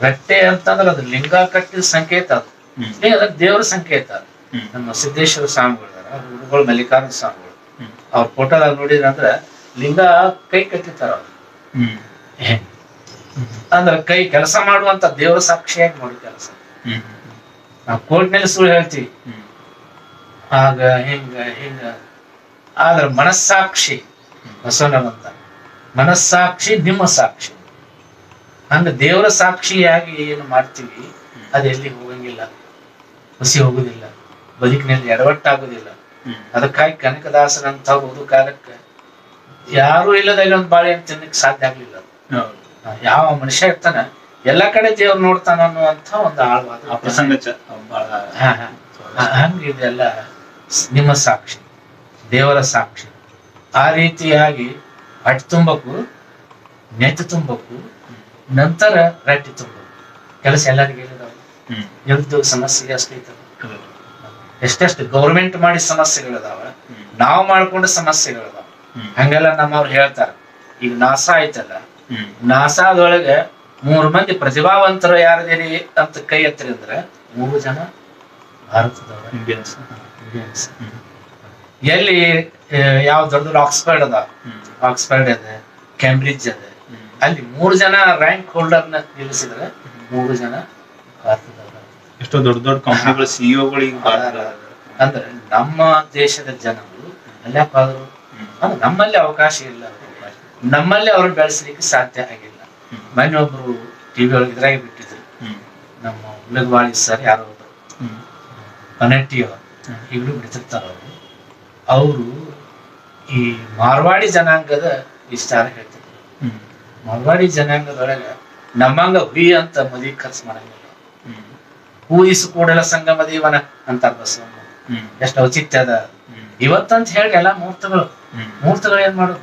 ರಟ್ಟೆ ಅಂತಂದ್ರೆ ಅದು ಲಿಂಗ ಕಟ್ಟಿದ ಸಂಕೇತ. ಅದು ಅದಕ್ಕೆ ದೇವರ ಸಂಕೇತ. ನಮ್ಮ ಸಿದ್ದೇಶ್ವರ ಸ್ವಾಮಿಗಳು, ಹುಡುಗರು ಮಲ್ಲಿಕಾರ್ಜುನ ಸ್ವಾಮಿಗಳು, ಅವ್ರ ಫೋಟೋದಾಗ ನೋಡಿದ್ರ ಅಂದ್ರ ಲಿಂಗ ಕೈ ಕಟ್ಟಿರ್ತಾರ ಅವ್ರು. ಅಂದ್ರೆ ಕೈ ಕೆಲಸ ಮಾಡುವಂತ ದೇವರ ಸಾಕ್ಷಿಯಾಗಿ ನೋಡಿ ಕೆಲಸ. ಹ್ಮ್ ನಾವು ಕೋರ್ಟ್ನಲ್ಲಿ ಸುಳ್ಳು ಹೇಳ್ತೀವಿ, ಹ್ಮ್ ಆಗ ಹಿಂಗ ಹಿಂಗ. ಆದ್ರೆ ಮನಸ್ಸಾಕ್ಷಿ ಬಸವಣ್ಣನಂತ, ಮನಸ್ಸಾಕ್ಷಿ ನಿಮ್ಮ ಸಾಕ್ಷಿ. ಹಂಗ ದೇವರ ಸಾಕ್ಷಿಯಾಗಿ ಏನು ಮಾಡ್ತೀವಿ ಅದು ಎಲ್ಲಿ ಹೋಗಂಗಿಲ್ಲ, ಹುಸಿ ಹೋಗುದಿಲ್ಲ, ಬದುಕಿನಲ್ಲಿ ಎಡವಟ್ಟಾಗುದಿಲ್ಲ. ಅದಕ್ಕಾಗಿ ಕನಕದಾಸರಂತವ್ರು ಓದು ಕಾಲಕ್ಕೆ ಯಾರು ಇಲ್ಲದಾಗ ಒಂದು ಬಾಳೆಹಣ್ಣು ತಿನ್ನಕ್ಕೆ ಸಾಧ್ಯ ಆಗ್ಲಿಲ್ಲ. ಯಾವ ಮನುಷ್ಯ ಇರ್ತಾನ ಎಲ್ಲಾ ಕಡೆ ದೇವ್ರು ನೋಡ್ತಾನ ಅನ್ನುವಂತ ಒಂದು ಆಳವಾದ ಆ ಪ್ರಸಂಗ ಬಹಳ ಹಂಗಿದೆಲ್ಲ ನಿಮ್ಮ ಸಾಕ್ಷಿ, ದೇವರ ಸಾಕ್ಷಿ. ಆ ರೀತಿಯಾಗಿ ಹೊಟ್ಟೆ ತುಂಬಕ್ಕೂ ನೆತ್ತು ತುಂಬಕ್ಕೂ ನಂತರ ರಟ್ಟಿ ತುಂಬಬೇಕು. ಕೆಲಸ ಎಲ್ಲರಿಗೂ ಹೇಳಿದವು, ನಿರುದ್ಯೋಗ ಸಮಸ್ಯೆ ಅಷ್ಟೈತವ, ಎಷ್ಟೆಷ್ಟು ಗೌರ್ಮೆಂಟ್ ಮಾಡಿ ಸಮಸ್ಯೆಗಳಿದಾವ, ನಾವು ಮಾಡ್ಕೊಂಡ ಸಮಸ್ಯೆಗಳಿದಾವ. ಹಂಗೆಲ್ಲ ನಮ್ಮವ್ರು ಹೇಳ್ತಾರ. ಈಗ ನಾಸಾ ಐತಲ್ಲ, ನಾಸಾದೊಳಗೆ 3 ಮಂದಿ ಪ್ರತಿಭಾವಂತರು ಯಾರದೇರಿ ಅಂತ ಕೈ ಎತ್ತರಿ ಅಂದ್ರೆ 3 ಜನ ಭಾರತದವರು, ಇಂಡಿಯನ್ಸ್. ಎಲ್ಲಿ ಯಾವ ದೊಡ್ಡ ಆಕ್ಸ್ಫರ್ಡ್ ಅದ, ಆಕ್ಸ್ಫರ್ಡ್ ಅದ, ಕ್ಯಾಂಬ್ರಿಡ್ಜ್ ಅದ, ಅಲ್ಲಿ 3 ಜನ ರ್ಯಾಂಕ್ ಹೋಲ್ಡರ್ನ ನಿಲ್ಲಿಸಿದ್ರೆ 3 ಜನ ಭಾರತದವರು. ಎಷ್ಟೋ ದೊಡ್ಡ ದೊಡ್ಡ ಕಂಪನಿಗಳ ಸಿಇಒಗಳಿಗೆ ಅಂದ್ರೆ ನಮ್ಮ ದೇಶದ ಜನರು ಅಲ್ಲಾಪಾದ್ರು ನಮ್ಮಲ್ಲಿ ಅವಕಾಶ ಇಲ್ಲ, ನಮ್ಮಲ್ಲಿ ಅವ್ರು ಬೆಳೆಸಲಿಕ್ಕೆ ಸಾಧ್ಯ ಆಗಿಲ್ಲ. ಮೊನ್ನೆ ಒಬ್ರು ಟಿವಿ ಒಳಗೆ ಇದ್ರಾಗೆ ಬಿಟ್ಟಿದ್ರು, ನಮ್ಮ ಉಳ್ಳಗವಾಳಿ ಸರ್ ಯಾರೋ ಒಬ್ರು ಪನಟ್ಟಿಯವರು ಈಗಲೂ ಬಿಡ್ತಿರ್ತಾರ. ಅವರು ಈ ಮಾರ್ವಾಡಿ ಜನಾಂಗದ ವಿಸ್ತಾರ ಹೇಳ್ತಿದ್ರು. ಮಾರ್ವಾಡಿ ಜನಾಂಗದೊಳಗೆ ನಮ್ಮಂಗ ಹುಯಿ ಅಂತ ಮದುವೆ ಖರ್ಚು ಮಾಡಂಗಿಲ್ಲ, ಹೂಯಿಸು ಕೂಡಲ ಸಂಗಮ ದೇವನ ಅಂತಾರ ಬಸವಣ್ಣ. ಎಷ್ಟು ಔಚಿತ್ಯ ಅದ ಇವತ್ತಂತ ಹೇಳಿ ಎಲ್ಲಾ ಮೂರ್ತಗಳು ಏನ್ ಮಾಡೋದು,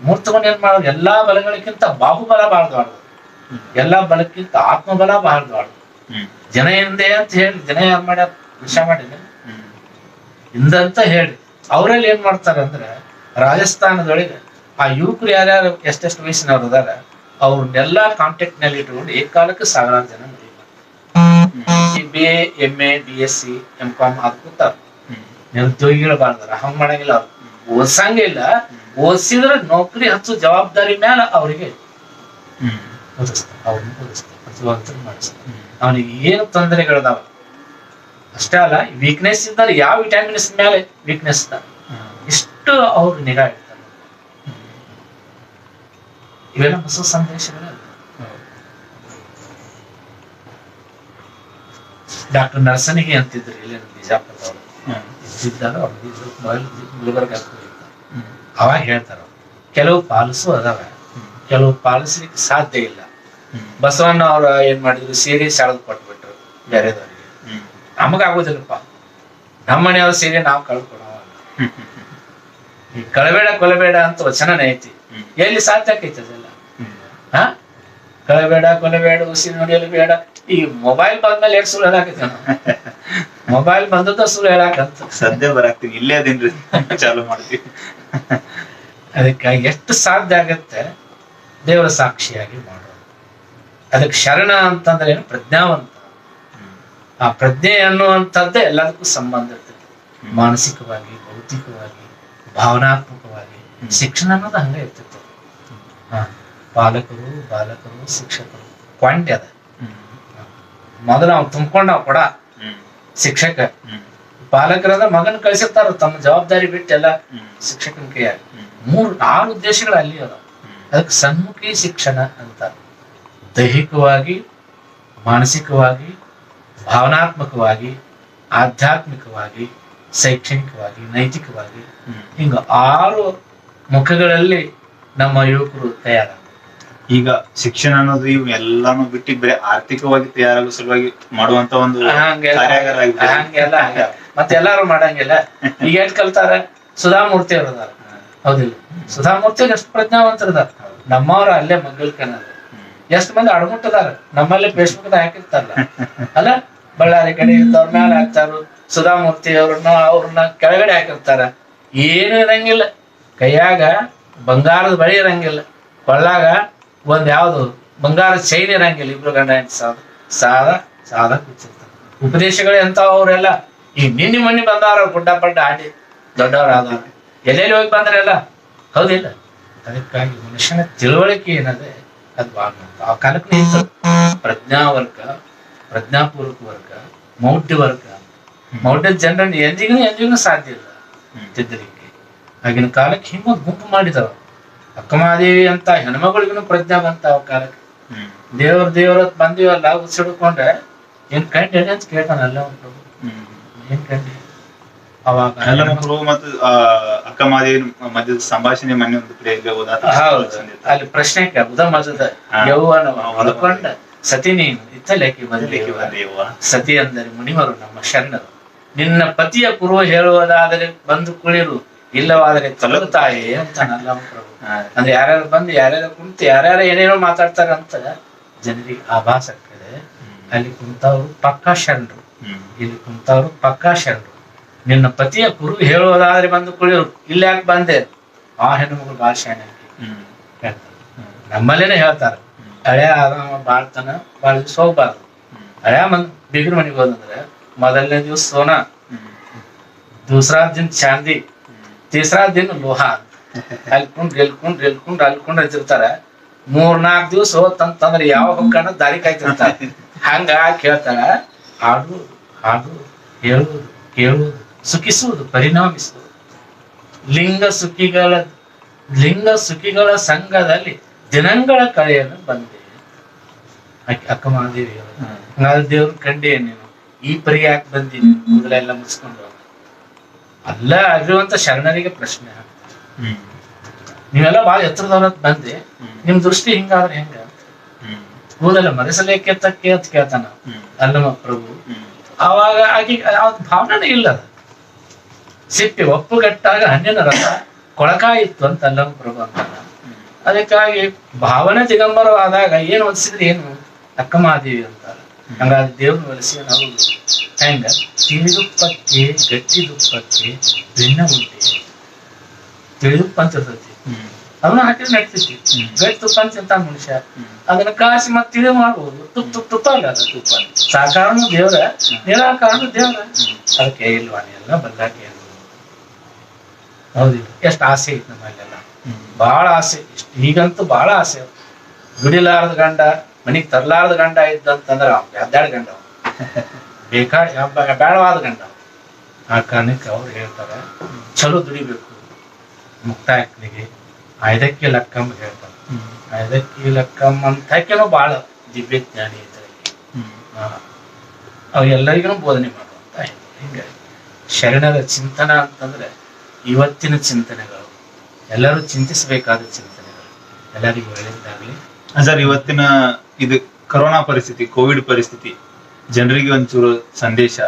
ಮೂರ್ತಗಳು ಏನ್ ಮಾಡೋದು, ಎಲ್ಲಾ ಬಲಗಳಿಗಿಂತ ಬಾಹುಬಲ ಬಾಳ್ದು, ಎಲ್ಲಾ ಬಲಕ್ಕಿಂತ ಆತ್ಮಬಲ ಬಾಳ್ದು. ಜನ ಹಿಂದೆ ಅಂತ ಹೇಳಿ ಜನ ಯಾರು ಮಾಡ್ಯಾರ, ವಿಷಯ ಮಾಡಿದ ಹಿಂದಂತ ಹೇಳಿ ಅವರಲ್ಲಿ ಏನ್ ಮಾಡ್ತಾರೆ ಅಂದ್ರೆ ರಾಜಸ್ಥಾನದೊಳಗೆ ಆ ಯುವಕರು ಯಾರ್ಯಾರು ಎಷ್ಟೆಷ್ಟು ವಯಸ್ಸಿನವ್ರು ಅದಾರ ಅವ್ರನ್ನೆಲ್ಲಾ ಕಾಂಟ್ಯಾಕ್ಟ್ ನಲ್ಲಿ ಇಟ್ಕೊಂಡು ಏಕಾಲಕ್ಕೆ 1000 ಜನ BA MA BSc MCom ಕೂತಾರ. ನಿರುದ್ಯೋಗಿಗಳು ಬಾಳ್ದಾರ, ಹಂಗ ಮಾಡಂಗಿಲ್ಲ. ಅವ್ರು ಓದ್ಸಂಗೇ ಇಲ್ಲ, ಓದಿಸಿದ್ರೆ ನೌಕರಿ ಹಚ್ಚೋ ಜವಾಬ್ದಾರಿ ಮ್ಯಾಲ ಅವ್ರಿಗೆ ಓದಿಸ್ತಾರೆ, ಅವ್ರನ್ನ ಓದಿಸ್ತಾರೆ, ಪ್ರತಿಭಾವಂತರ ಮಾಡಿಸ್ತಾರೆ. ಅವನಿಗೆ ಏನು ತೊಂದರೆಗಳದಾವ ಅಷ್ಟೇ ಅಲ್ಲ, ವೀಕ್ನೆಸ್ ಇದ್ದಾರೆ, ಯಾವ ವಿಟಾಮಿನ್ಸ್ ಮೇಲೆ ವೀಕ್ನೆಸ್ ಇದ್ದಾರೆ ಇಷ್ಟು ಅವ್ರು ನಿಗಾ ಇಡ್ತಾರೆ. ಇವೆಲ್ಲ ಹೊಸ ಸಂದೇಶಗಳಲ್ಲ. ಡಾಕ್ಟರ್ ನರ್ಸನಿಗೆ ಅಂತಿದ್ರು ಇಲ್ಲಿ ಬಿಜಾಪುರದವ್ರು ಇದ್ದಾಗ ಅವ್ರು ಗುಲ್ಬರ್ಗ ಅವಾಗ ಹೇಳ್ತಾರ, ಕೆಲವು ಪಾಲಿಸು ಅದಾವ, ಕೆಲವು ಪಾಲಿಸ್ಲಿಕ್ಕೆ ಸಾಧ್ಯ ಇಲ್ಲ. ಬಸವಣ್ಣ ಅವ್ರ ಏನ್ ಮಾಡಿದ್ರು, ಸೀರೆ ಸೆಳೆದು ಕೊಟ್ಬಿಟ್ರು ಬೇರೆದವ್ರಿಗೆ. ನಮಗಾಗೋದಿಲ್ಲಪ್ಪ, ನಮ್ಮ ಮನೆಯವ್ರ ಸೀರೆ ನಾವು ಕಳ್ಕೊಳವ. ಈ ಕಳಬೇಡ ಕೊಲಬೇಡ ಅಂತ ವಚನನೇ ಐತಿ, ಎಲ್ಲಿ ಸಾಧ್ಯ ಆಕೈತಿ ಅದೆಲ್ಲ. ಕಳಬೇಡ ಕೊಲಬೇಡ ಉಸಿರು ನುಡಿಯಲು ಬೇಡ. ಈ ಮೊಬೈಲ್ ಬಂದ್ಮೇಲೆ ಎಷ್ಟು ಸುಳ್ಳು ಹೇಳಾಕೈತಿ, ಮೊಬೈಲ್ ಬಂದದ ಸುಳ್ಳು ಹೇಳಾಕಂತ ಸದ್ಯ ಬರಾಕ್ತೀವಿ, ಇಲ್ಲೇ ಅದೇನ್ರಿ ಚಾಲು ಮಾಡ್ತೀವಿ. ಅದಕ್ಕಾಗಿ ಎಷ್ಟು ಸಾಧ್ಯ ಆಗತ್ತೆ ದೇವರ ಸಾಕ್ಷಿಯಾಗಿ ಮಾಡೋದು. ಅದಕ್ಕೆ ಶರಣ ಅಂತಂದ್ರೆ ಏನು, ಪ್ರಜ್ಞಾವಂತ. ಆ ಪ್ರಜ್ಞೆ ಅನ್ನುವಂಥದ್ದೇ ಎಲ್ಲದಕ್ಕೂ ಸಂಬಂಧ ಇರ್ತೈತಿ, ಮಾನಸಿಕವಾಗಿ, ಭೌತಿಕವಾಗಿ, ಭಾವನಾತ್ಮಕವಾಗಿ. ಶಿಕ್ಷಣ ಅನ್ನೋದು ಹಂಗೆ ಇರ್ತೈತಿ. ಪಾಲಕರು, ಬಾಲಕರು, ಶಿಕ್ಷಕರು ಕ್ವಾಂಟಿ ಅದ. ಮೊದಲು ಅವ್ನು ತುಂಬ್ಕೊಂಡ ಕೊಡ ಶಿಕ್ಷಕ, ಪಾಲಕರಂದ್ರೆ ಮಗನ ಕಳಿಸಿರ್ತಾರ ತಮ್ಮ ಜವಾಬ್ದಾರಿ ಬಿಟ್ಟು ಎಲ್ಲ ಶಿಕ್ಷಕನ ಕೈಯಾಗಿ. 3-4 ಉದ್ದೇಶಗಳು ಅಲ್ಲಿ ಅದ. ಅದಕ್ಕೆ ಸನ್ಮುಖಿ ಶಿಕ್ಷಣ ಅಂತ. ದೈಹಿಕವಾಗಿ, ಮಾನಸಿಕವಾಗಿ, ಭಾವನಾತ್ಮಕವಾಗಿ, ಆಧ್ಯಾತ್ಮಿಕವಾಗಿ, ಶೈಕ್ಷಣಿಕವಾಗಿ, ನೈತಿಕವಾಗಿ, ಹಿಂಗ 6 ಮುಖಗಳಲ್ಲಿ ನಮ್ಮ ಯುವಕರು ತಯಾರಾಗ. ಈಗ ಶಿಕ್ಷಣ ಅನ್ನೋದು ಇವ್ ಎಲ್ಲಾನು ಬಿಟ್ಟು ಬರೀ ಆರ್ಥಿಕವಾಗಿ ತಯಾರಾಗೋ ಸಲುವಾಗಿ ಮಾಡುವಂತ ಒಂದು ಹಂಗೆಲ್ಲ ಮತ್ತೆ ಎಲ್ಲಾರು ಮಾಡಂಗಿಲ್ಲ. ಈಗ ಎಷ್ಟ್ ಕಲ್ತಾರ, ಸುಧಾಮೂರ್ತಿ ಅವ್ರ ಅದಾರ, ಹೌದಿಲ್ಲ? ಸುಧಾಮೂರ್ತಿ ಅವ್ರು ಎಷ್ಟು ಪ್ರಜ್ಞಾವಂತರದಾರ. ನಮ್ಮವ್ರ ಅಲ್ಲೇ ಮಗ್ಗಲ್ಕನ ಎಷ್ಟು ಮಂದಿ ಅಡಮುಟ್ಟದಾರ, ನಮ್ಮಲ್ಲಿ ಫೇಸ್ಬುಕ್ ಹಾಕಿರ್ತಾರಲ್ಲ ಅಲ್ಲ, ಬಳ್ಳಾರಿ ಕಡೆ ಇದ್ದವ್ರ ಮ್ಯಾಲ ಹಾಕ್ತಾರ, ಸುಧಾಮೂರ್ತಿ ಅವ್ರನ್ನ ಕೆಳಗಡೆ ಹಾಕಿರ್ತಾರ. ಏನು ಇರಂಗಿಲ್ಲ, ಕೈಯಾಗ ಬಂಗಾರದ ಬಳಿ ಇರಂಗಿಲ್ಲ, ಕೊಳ್ಳಾಗ ಒಂದ್ ಯಾವ್ದು ಬಂಗಾರದ ಚೈನ್ ಇರಂಗಿಲ್ಲ. ಇಬ್ರು ಗಂಡ ಸಾದ ಕೂತಿರ್ತಾರೆ. ಉಪದೇಶಗಳು ಎಂತಾವ ಅವರೆಲ್ಲ. ಈಗ ನಿನ್ನೆ ಮೊನ್ನೆ ಬಂದವ್ರ ಗುಡ್ಡ ಪಡ್ಡ ಆಡಿ ದೊಡ್ಡವ್ರ ಆದವ್ರ, ಎಲ್ಲೆಲ್ಲಿ ಹೋಗಿ ಬಂದ್ರೆಲ್ಲ, ಹೌದಿಲ್ಲ? ಅದಕ್ಕಾಗಿ ಮನುಷ್ಯನ ತಿಳುವಳಿಕೆ ಏನದೆ ಅದು ಬಹಳ ಆ ಕಾಲಕ್ಕೆ ನಿಂತು ಪ್ರಜ್ಞಾವರ್ಗ ಪ್ರಜ್ಞಾಪೂರ್ವಕ ವರ್ಗ, ಮೌಢ್ಯ ವರ್ಗ. ಮೌಢ್ಯದ ಜನರನ್ನು ಎಂದಿಗೂ ಸಾಧ್ಯ ಇಲ್ಲ ತಿದ್ದಲಿಕ್ಕೆ. ಆಗಿನ ಕಾಲಕ್ಕೆ ಹಿಂಗೊಂದು ಗುಂಪು ಮಾಡಿದವ. ಅಕ್ಕಮಹಾದೇವಿ ಅಂತ ಹೆಣ್ಮಗಳಿಗೂ ಪ್ರಜ್ಞಾ ಬಂತ ಅವ ಕಾಲಕ್ಕೆ. ದೇವ್ರ ಬಂದಿವಲ್ಲ ಉಸಿಡ್ಕೊಂಡ್ರೆ ಏನ್ ಕಂಡಿ ಅಂತ ಕೇಳ್ತಾನಲ್ಲ ಪ್ರಭು, ಏನ್ ಕಂಡಿ ಅವಾಗ ಎಲ್ಲ ಮಕ್ಕಳು ಮತ್ತು ಅಕ್ಕ ಮಾದೇವಿ ಮಧ್ಯದ ಸಂಭಾಷಣೆ ಮೊನ್ನೆ ಒಂದು ಪ್ಲೇಗೆ ಹೋದಾಗ ಅಲ್ಲಿ ಪ್ರಶ್ನೆ ಉದ ಮಜದ ಯೌವನ ಹೊಳ್ಕೊಂಡ ಸತಿ ನೀನು ಇತ್ತಲೇಕಿ ಬದಲಿಕ್ಕೆ ಸತಿ ಅಂದರೆ ಮುನಿವರು ನಮ್ಮ ಶರಣರು. ನಿನ್ನ ಪತಿಯ ಪೂರ್ವ ಹೇಳುವುದಾದರೆ ಬಂದು ಕುಳಿರು, ಇಲ್ಲವಾದರೆ ತೊಲಗುತ್ತಾಯೇ ಅಂತಾನಲ್ಲ ಪ್ರಭು. ಅಂದ್ರೆ ಯಾರ್ಯಾರು ಬಂದು ಯಾರ್ಯಾರು ಕುಂತು ಯಾರ್ಯಾರು ಏನೇನೋ ಮಾತಾಡ್ತಾರಂತ ಜನರಿಗೆ ಆಭಾಸ ಆಗ್ತದೆ. ಅಲ್ಲಿ ಕುಂತವ್ರು ಪಕ್ಕಾ ಶರಣರು, ಇಲ್ಲಿ ಕುಂತವ್ರು ಪಕ್ಕಾ ಶರಣರು. ನಿನ್ನ ಪತಿಯ ಕುರು ಹೇಳುವುದಾದ್ರೆ ಬಂದು ಕುಳಿರು, ಇಲ್ಲಿ ಯಾಕೆ ಬಂದೆ? ಆ ಹೆಣ್ಣುಮಗಳು ಬಾಳ ಶಾಣೆ ಹೇಳ್ತಾರೆ. ನಮ್ಮಲ್ಲೇನೆ ಹೇಳ್ತಾರ, ಹಳೆಯ ಬಾಳ್ತನ ಬಾಳ ದಿವಸ ಹೋಗ್ಬಾರ್ದು. ಹಳೆಯ ಬಿಗ್ರ ಮನೆಗೆ ಹೋದಂದ್ರೆ ಮೊದಲನೇ ದಿವಸ ಸೋನಾ, ದೂಸರಾ ದಿನ ಚಾಂದಿ, ತೀಸರಾ ದಿನ ಲೋಹಾ. ಅಲ್ಕೊಂಡ್ ಹಚ್ಚಿರ್ತಾರ. 3-4 ದಿವಸ ಹೋತಂತಂದ್ರೆ ಯಾವ ಹೊಕ್ಕಣ ದಾರಿ ಕಾಯ್ತಿರ್ತಾರ. ಹಂಗ ಕೇಳ್ತಾರ. ಹಾಡು ಹಾಡು ಹೇಳುವುದು ಕೇಳುವುದು ಸುಖಿಸುವುದು ಪರಿಣಾಮಿಸುವುದು. ಲಿಂಗ ಸುಖಿಗಳ ಸಂಘದಲ್ಲಿ ದಿನಗಳ ಕಳೆಯನ್ನು ಬಂದೆ. ಅಕ್ಕ ಮಹಾದೇವಿ ಹಂಗಾದ್ರೆ ದೇವ್ರ ಕಂಡೇ ನೀನು ಈ ಪರಿ ಯಾಕೆ ಬಂದೀನಿ? ಕೂದಲೆಲ್ಲ ಮುಗಿಸ್ಕೊಂಡು ಅಲ್ಲ ಆಗಿರುವಂತ ಶರಣರಿಗೆ ಪ್ರಶ್ನೆ ಆಗ್ತದೆ. ನೀವೆಲ್ಲ ಬಹಳ ಎತ್ತರದವ್ರ ಬಂದೆ, ನಿಮ್ ದೃಷ್ಟಿ ಹಿಂಗಾದ್ರೆ ಹೆಂಗ? ಕೂದಲ ಮರೆಸಲೇಕೆ ತಕ್ಕೆ ಅಂತ ಕೇಳ್ತಾನ ಅಲ್ಲಮ್ಮ ಪ್ರಭು. ಆವಾಗ ಆಗಿ ಭಾವನೆ ಇಲ್ಲ. ಸಿಪ್ಪಿ ಒಪ್ಪುಗಟ್ಟಾಗ ಹಣ್ಣಿನ ರಸ ಕೊಳಕಾಯಿತ್ತು ಅಂತ ಅಲ್ಲಮ್ಮ ಪ್ರಭು ಅಂತಾನ. ಅದಕ್ಕಾಗಿ ಭಾವನೆ ದಿಗಂಬರವಾದಾಗ ಏನು ಒಲಿಸಿದ್ರೆ ಏನು ಅಕ್ಕ ಮಹಾದೇವಿ ಅಂತಾರ. ಹಂಗಾದ್ರೆ ದೇವ್ರನ್ನ ಒಲಿಸಿ ನಾವು ಹೆಂಗ ತಿಳಿದುಪ್ಪಕ್ಕೆ ಗಟ್ಟಿದುಪ್ಪಕ್ಕೆ ಭಿನ್ನ ಉಂಟೆ. ತಿಳಿದುಪ್ಪ ಅಂತ ಇರ್ತೈತಿ, ಅದನ್ನ ಹಾಕಿದ್ರೆ ನಡ್ತೈತಿ. ಗಟ್ಟಿ ತುಪ್ಪ ಅಂತ ತಿಂತಾನ ಮನುಷ್ಯ, ಅದನ್ನ ಕಾಸಿ ಮತ್ತೆ ತಿಳಿ ಮಾಡ್ಬೋದು. ತುಪ್ಪ ಅಲ್ಲ ಅದು ತುಪ್ಪ. ಸಾಕಾರನು ದೇವ್ರ, ನಿರಾಕಾರನು ದೇವ್ರ. ಅದಕ್ಕೆ ಇಲ್ವಾ ಎಲ್ಲ ಬದಲಾಗಿ ಹೌದಿಲ್ಲ. ಎಷ್ಟು ಆಸೆ ಐತಿ ನಮ್ಮಲ್ಲೆಲ್ಲ, ಬಾಳ ಆಸೆ. ಈಗಂತೂ ಬಾಳ ಆಸೆ. ದುಡಿಲಾರ್ದ ಗಂಡ ಮನಿಗ್ ತರ್ಲಾರ್ದ ಗಂಡ ಇದ್ದಂತಂದ್ರ ಬ್ಯಾಡ್ಯಾಡ್ ಗಂಡ, ಬೇಡವಾದ ಗಂಡ. ಆ ಕಾರಣಕ್ಕೆ ಅವ್ರು ಹೇಳ್ತಾರ ಚಲೋ ದುಡಿಬೇಕು. ಮುಕ್ತಾಯಕ್ಕನಿಗೆ ಐದಕ್ಕೆ ಲಕ್ಕಮ್ಮ ಹೇಳ್ತಾರೆ. ಐದಕ್ಕೆ ಲಕ್ಕಮ್ಮ ಅಂತಕೇನೋ ಬಾಳ ದಿವ್ಯ ಜ್ಞಾನಿ ಇದ್ದಾರೆ. ಅವ್ ಎಲ್ಲರಿಗೂ ಬೋಧನೆ ಮಾಡುವಂತ ಹಿಂಗ ಶರಣರ ಚಿಂತನ ಅಂತಂದ್ರೆ ಇವತ್ತಿನ ಚಿಂತನೆಗಳು, ಎಲ್ಲರೂ ಚಿಂತಿಸಬೇಕಾದ ಚಿಂತನೆಗಳು. ಎಲ್ಲರಿಗೂ ಒಳ್ಳೆಯದಾಗ್ಲಿ ಸರ್. ಇವತ್ತಿನ ಇದು ಕೊರೋನಾ ಪರಿಸ್ಥಿತಿ, ಕೋವಿಡ್ ಪರಿಸ್ಥಿತಿ, ಜನರಿಗೆ ಒಂಚೂರು ಸಂದೇಶ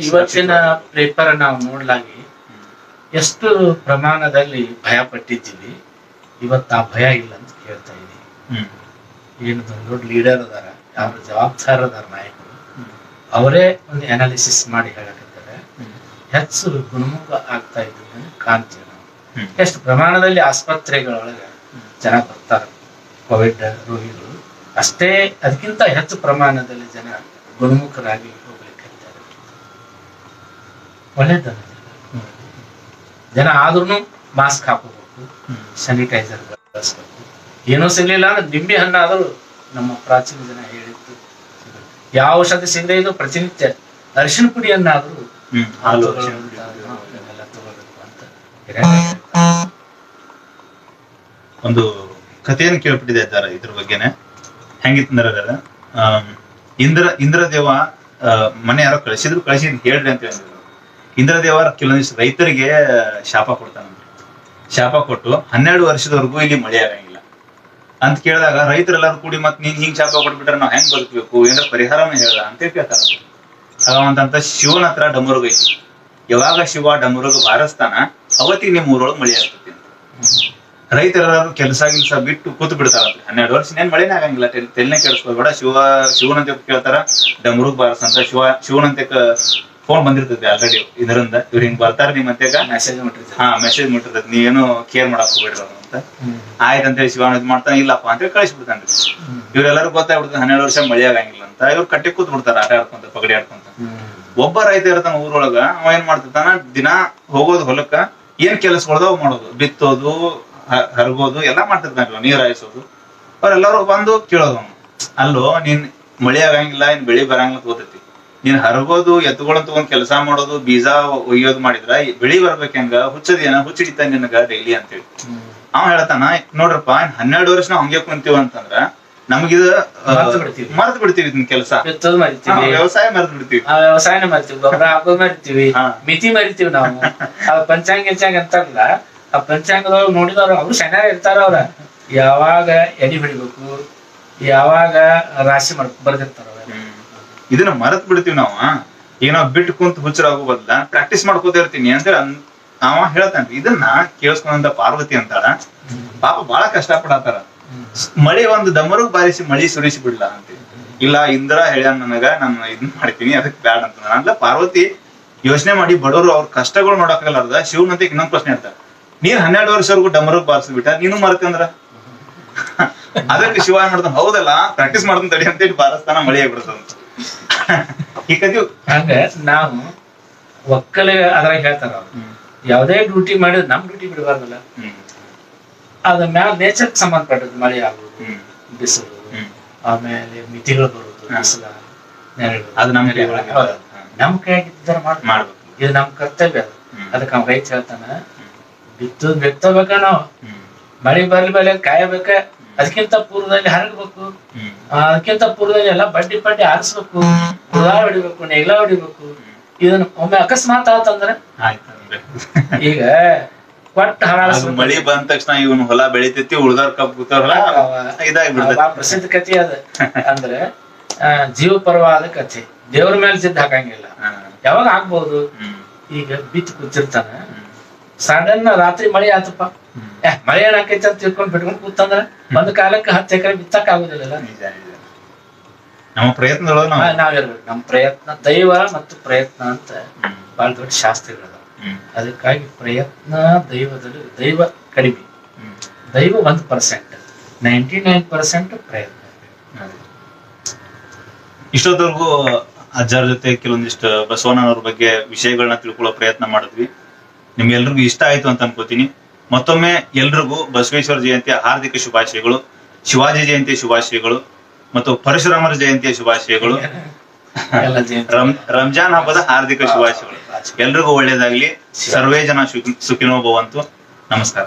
ಇವತ್ತಿನ ಪೇಪರ್ ನಾವು ನೋಡ್ಲಾಗಿ ಎಷ್ಟು ಪ್ರಮಾಣದಲ್ಲಿ ಭಯ ಪಟ್ಟಿದ್ದೀವಿ. ಇವತ್ತು ಆ ಭಯ ಇಲ್ಲ ಅಂತ ಕೇಳ್ತಾ ಇದೀವಿ. ಏನು ದೊಡ್ಡ ಲೀಡರ್ ಅದಾರ, ಯಾರು ಜವಾಬ್ದಾರ ಅದಾರ ನಾಯಕರು, ಅವರೇ ಒಂದು ಅನಾಲಿಸಿಸ್ ಮಾಡಿ ಹೇಳಕತ್ತಾರೆ. ಹೆಚ್ಚು ಗುಣಮುಖ ಆಗ್ತಾ ಇದ್ದೀವಿ ಕಾಣ್ತೀವಿ ನಾವು. ಎಷ್ಟು ಪ್ರಮಾಣದಲ್ಲಿ ಆಸ್ಪತ್ರೆಗಳೊಳಗೆ ಜನ ಬರ್ತಾರ ಕೋವಿಡ್ ರೋಗಿಗಳು, ಅಷ್ಟೇ ಅದಕ್ಕಿಂತ ಹೆಚ್ಚು ಪ್ರಮಾಣದಲ್ಲಿ ಜನ ಗುಣಮುಖರಾಗಿ ಹೋಗ್ಲಿಕ್ಕೆ ಒಳ್ಳೇದ. ಜನ ಆದ್ರೂ ಮಾಸ್ಕ್ ಹಾಕೋಬೇಕು, ಸ್ಯಾನಿಟೈಸರ್ ಬಳಸ್ಬೇಕು. ಏನೋ ಸಿಗ್ಲಿಲ್ಲ ಅಂದ್ರೆ ನಿಂಬೆ ಹಣ್ಣಾದರೂ ನಮ್ಮ ಪ್ರಾಚೀನ ಜನ ಹೇಳಿತ್ತು. ಯಾವ ಔಷಧಿ ಸಿಗದೆ ಇದು ಪ್ರತಿನಿತ್ಯ ಅರಿಶಿನ ಪುಡಿಯನ್ನಾದ್ರೂ ಎಲ್ಲ ತಗೋಬೇಕು ಅಂತ ಒಂದು ಕಥೆಯನ್ನು ಕೇಳ್ಬಿಟ್ಟಿದೆ ಇದ್ದಾರೆ ಇದ್ರ ಬಗ್ಗೆನೆ. ಹೆಂಗಿತ್ತಂದ್ರ ಇಂದ್ರದೇವ ಮನೆ ಯಾರೋ ಕಳಿಸಿದ್ರು ಹೇಳ್ರಿ ಅಂತ ಹೇಳಿದ್ರು. ಇಂದ್ರದೇವ ಕೆಲವೊಂದಿಷ್ಟು ರೈತರಿಗೆ ಶಾಪ ಕೊಡ್ತಾನಂತೆ. ಶಾಪ ಕೊಟ್ಟು 12 ವರ್ಷದವರೆಗೂ ಇಲ್ಲಿ ಮಳೆ ಆಗಂಗಿಲ್ಲ ಅಂತ ಕೇಳಿದಾಗ ರೈತರೆಲ್ಲಾರು ಕೂಡಿ ಮತ್ ನೀನ್ ಹಿಂಗ್ ಶಾಪ ಕೊಟ್ಬಿಟ್ರೆ ನಾವ್ ಹೆಂಗ್ ಬದುಕಬೇಕು, ಏನಾರ ಪರಿಹಾರನ ಹೇಳ ಅಂತ ಕೇಳ್ತಾರ. ಹಾಗಂತ ಶಿವನ ಹತ್ರ ಡಮರುಗ ಐತಿ. ಯಾವಾಗ ಶಿವ ಡಮರುಗ ಬಾರಿಸ್ತಾನ ಅವತ್ತಿಗೆ ನಿಮ್ ಊರೊಳಗೆ ಮಳೆ ಆಗ್ತತಿ ಅಂತ. ರೈತರೆಲ್ಲರೂ ಕೆಲಸ ಬಿಟ್ಟು ಕೂತು ಬಿಡ್ತಾರಂತೆ. 12 ವರ್ಷ ಏನ್ ಮಳೆನೇ ಆಗಂಗಿಲ್ಲ, ತೆಲ್ನೆ ಕೇಳಿಸ್ಕೋಬೇಡ. ಶಿವನಂತೆ ಕೇಳ್ತಾರ, ಡಮರುಗ್ ಬಾರಸಂತ ಶಿವನಂತೆ ಫೋನ್ ಬಂದಿರ್ತೈತಿ ಆಲ್ರೆಡಿ ಇದರಿಂದ. ಇವ್ರು ಹಿಂಗ್ ಬರ್ತಾರ ನಿಮ್ ಅಂತ್ಯಾಗ ಮೆಸೇಜ್ ಮುಟ್ಟಿರ್ತೈತಿ, ನೀವೇನು ಕೇರ್ ಮಾಡಕ್ ಹೋಗ್ಬೇಡ್ರಿ ಅಂತ. ಆಯ್ತಂತ ಹೇಳಿ ಶಿವನ ಇದ್ ಮಾಡ್ತಾನೆ. ಇಲ್ಲಪ್ಪ ಅಂತ ಕಳಿಸ್ಬಿಡ್ತಾನ್ರಿ. ಇವ್ರೆಲ್ಲರೂ ಗೊತ್ತಾಗ್ಬಿಡ್ತಾನೆ 12 ವರ್ಷ ಮಳೆ ಆಗಂಗಿಲ್ಲ ಅಂತ. ಇವ್ರು ಕಟ್ಟಿ ಕೂತ್ ಬಿಡ್ತಾರ ಆಟ ಆಡ್ಕೊಂತ, ಪಗಡಿ ಆಡ್ಕೊಂತ. ಒಬ್ಬ ರೈತ ಇರ್ತಾನ ಊರೊಳಗ, ಅವ ಏನ್ ಮಾಡ್ತಿರ್ತಾನ, ದಿನ ಹೋಗೋದು ಹೊಲಕ್ಕ, ಏನ್ ಕೆಲಸಗಳದವ್ ಮಾಡೋದು, ಬಿತ್ತೋದು, ಹರಗೋದು ಎಲ್ಲಾ ಮಾಡ್ತಿರ್ತಾನ, ನೀರ್ ಹಾಯಿಸೋದು. ಅವ್ರೆಲ್ಲರೂ ಬಂದು ಕೇಳೋದು, ಅಲ್ಲೋ ನೀನ್ ಮಳಿ ಆಗಂಗಿಲ್ಲ ಇನ್ ಬೆಳಿ ಬರಂಗಿಲ್ಲ ತಗೋತೈತಿ. ನೀನ್ ಹರಗೋದು ಎತ್ತುಗಳನ್ನ ತಗೊಂಡ್ ಕೆಲಸ ಮಾಡೋದು ಬೀಜ ಒಯ್ಯೋದು ಮಾಡಿದ್ರ ಬೆಳಿ ಬರ್ಬೇಕ ಹೆಂಗ ಹುಚ್ಚದೇನ ಹುಚ್ಚಿಡಿತ ನಿನಗ ಡೈಲಿ ಅಂತೇಳಿ ಅವ ಹೇಳ್ತಾನ. ನೋಡ್ರಪ್ಪ 12 ವರ್ಷ ನಾವ್ ಹಂಗೆ ಕುಂತೀವ ಅಂತಂದ್ರ ನಮಗಿದ ಮರ್ತ್ ಬಿಡ್ತೀವಿ ಇದನ್ ಕೆಲಸ, ವ್ಯವಸಾಯ ಮರ್ತ್ ಬಿಡ್ತೀವಿ, ವ್ಯವಸಾಯನ ಮರಿತೀವಿ, ಗೊಬ್ಬರ ಹಾಕೋದ್ ಮರಿತೀವಿ, ಮಿತಿ ಮರಿತೀವಿ ನಾವು. ಪಂಚಾಂಗ ಗಿಂಚಾಂಗ ಅಂತಾರಲ್ಲ, ಆ ಪಂಚಾಂಗದೊಳಗೆ ನೋಡಿದವ್ರು ಅವ್ರು ಸಣ್ಣ ಇರ್ತಾರ. ಅವ್ರ ಯಾವಾಗ ಎಡಿ ಹೊಡಿಬೇಕು, ಯಾವಾಗ ರಾಶಿ ಬರ್ದಿರ್ತಾರ. ಇದನ್ನ ಮರತ್ ಬಿಡ್ತೀವಿ ನಾವ. ಈಗ ನಾವ್ ಬಿಟ್ಟು ಕುಂತ ಹುಚ್ಚರಾಗೋ ಬದ್ಲ ಪ್ರಾಕ್ಟೀಸ್ ಮಾಡ್ಕೋತ ಇರ್ತೀನಿ ಅಂತೇಳಿ ಅವ ಹೇಳ್ತಾನ್ರಿ. ಇದನ್ನ ಕೇಳಿಸ್ಕೊಂಡ ಪಾರ್ವತಿ ಅಂತಾಳ, ಪಾಪ ಬಾಳ ಕಷ್ಟ ಪಡತಾರ. ಮಳಿ ಒಂದು ದಮರುಗ್ ಬಾರಿಸಿ ಮಳಿ ಸುರಿಸಿ ಬಿಡ್ಲಾ ಅಂತ. ಇಲ್ಲ ಇಂದ್ರ ಹೇಳ್ಯಾನ ನನಗ, ನಾನು ಇದನ್ ಮಾಡ್ತೀನಿ, ಅದಕ್ ಬ್ಯಾಡ ಅಂತ ಅಂದ್ಲ. ಪಾರ್ವತಿ ಯೋಚನೆ ಮಾಡಿ ಬಡವರು ಅವ್ರ ಕಷ್ಟಗಳು ನೋಡಕ್ಕಾಗಲಾರ್ದ ಶಿವನಂತ ಇನ್ನೊಂದ್ ಪ್ರಶ್ನೆ ಹೇಳ್ತಾರ, ನೀನ್ 12 ವರ್ಷವರೆಗೂ ಡಮರುಗ್ ಬಾರಿಸ್ಬಿಟ್ಟ, ನೀನು ಮರ್ಕಂದ್ರ ಅದಕ್ಕೆ ಶಿವ ಏನ್ ಮಾಡ್ತಾನ, ಹೌದಲ್ಲ ಪ್ರಾಕ್ಟೀಸ್ ಮಾಡ್ತಾನ ತಡಿ ಅಂತೇಳಿ ಬಾರಿಸ್ತಾನ, ಮಳಿ ಆಗ್ಬಿಡ್ತದಂತ. ಈ ಕಥೆ ಹಂಗ ನಾವು ಒಕ್ಕಲಿಗ ಅದ್ರಾಗ ಹೇಳ್ತಾರ, ಅವ್ರು ಯಾವ್ದೇ ಡ್ಯೂಟಿ ಮಾಡಿದ್ರೆ ನಮ್ ಡ್ಯೂಟಿ ಬಿಡಬಾರ್ದಲ್ಲ. ಅದ ಮ್ಯಾಲ ನೇಚರ್ ಸಂಬಂಧಪಟ್ಟದ್ದು, ಮಳೆ ಆಗುದು, ಬಿಸಿಲು, ಆಮೇಲೆ ಮಿತಿಗಳು ಬರುದು, ಬಿಸಿಲ ಅದು ನಮ್ ಕೈ ನಮ್ ಕೈಯಾಗಿದ್ದಾರ ಮಾಡ್ಬೇಕು. ಇದು ನಮ್ ಕರ್ತವ್ಯ. ಅದಕ್ಕೆ ಅವ್ನ ರೈತ ಹೇಳ್ತಾನ, ಬಿತ್ತಬೇಕ ನಾವು, ಮಳೆ ಬರ್ಲಿ ಕಾಯಬೇಕ, ಅದಕ್ಕಿಂತ ಪೂರ್ವದಲ್ಲಿ ಹರಗಬೇಕು, ಅದಕ್ಕಿಂತ ಪೂರ್ವದಲ್ಲಿ ಎಲ್ಲ ಬಡ್ಡಿ ಆರಿಸ್ಬೇಕು, ಕುದಾ ಹೊಡಿಬೇಕು, ನೆಗ್ಲ ಹೊಡಿಬೇಕು. ಇದನ್ನ ಒಮ್ಮೆ ಅಕಸ್ಮಾತ್ ಆತಂದ್ರ ಈಗ ಕೊಟ್ಟ ಹಾಳಾಡ್ಸ್ಬೇಕು. ಮಳಿ ಬಂದ ತಕ್ಷಣ ಇವನು ಹೊಲ ಬೆಳಿತೈತಿ, ಉಳ್ದಾರ್ ಕಬ್ಬು ಕೂತಾರಲ್ಲ ಇದಾಗ್ಬಿಡ್ತೈತಿ. ಪ್ರಸಿದ್ಧ ಕಥೆ ಅದ. ಅಂದ್ರೆ ಜೀವ ಪರವಾದ ಕಥೆ, ದೇವ್ರ ಮೇಲೆ ಜಿದ್ದು ಹಾಕಂಗಿಲ್ಲ, ಯಾವಾಗ ಆಗ್ಬಹುದು. ಈಗ ಬಿತ್ತು ಕೂತಿರ್ತಾನ, ಸಡನ್ ರಾತ್ರಿ ಮಳೆ ಆತಪ್ಪ, ಮಳೆ ಏನಾಕೈತಿ ಅಂತ ತಿಳ್ಕೊಂಡ್ ಬಿಟ್ಕೊಂಡ್ ಕೂತಂದ್ರ ಒಂದ್ ಕಾಲಕ್ಕೆ 10 ಎಕರೆ ಬಿತ್ತಕ್ ಆಗುದಿಲ್ಲ. ನಮ್ಮ ಪ್ರಯತ್ನದೊಳಗ ನಾವಿರ್ಬೇಕು. ನಮ್ ಪ್ರಯತ್ನ, ದೈವ ಮತ್ತು ಪ್ರಯತ್ನ ಅಂತ ಬಹಳ ದೊಡ್ಡ ಶಾಸ್ತ್ರಗಳು. ಅದಕ್ಕಾಗಿ ಪ್ರಯತ್ನ ದೈವದಲ್ಲಿ, ದೈವ ಕಡಿಮೆ, ದೈವ 1%, 99% ಪ್ರಯತ್ನ. ಇಷ್ಟೊತ್ತವರೆಗೂ ಅಜ್ಜಾರ ಜೊತೆ ಕೆಲವೊಂದಿಷ್ಟು ಬಸವಣ್ಣನವ್ರ ಬಗ್ಗೆ ವಿಷಯಗಳನ್ನ ತಿಳ್ಕೊಳ್ಳೋ ಪ್ರಯತ್ನ ಮಾಡಿದ್ವಿ. ನಿಮ್ಗೆಲ್ರಿಗೂ ಇಷ್ಟ ಆಯ್ತು ಅಂತ ಅನ್ಕೋತೀನಿ. ಮತ್ತೊಮ್ಮೆ ಎಲ್ರಿಗೂ ಬಸವೇಶ್ವರ ಜಯಂತಿಯ ಹಾರ್ದಿಕ ಶುಭಾಶಯಗಳು, ಶಿವಾಜಿ ಜಯಂತಿಯ ಶುಭಾಶಯಗಳು ಮತ್ತು ಪರಶುರಾಮರ ಜಯಂತಿಯ ಶುಭಾಶಯಗಳು, ರಂಜಾನ್ ಹಬ್ಬದ ಹಾರ್ದಿಕ ಶುಭಾಶಯಗಳು. ಎಲ್ರಿಗೂ ಒಳ್ಳೇದಾಗ್ಲಿ. ಸರ್ವೇ ಜನ ಸುಖಿನೋ ಭವಂತು. ನಮಸ್ಕಾರ.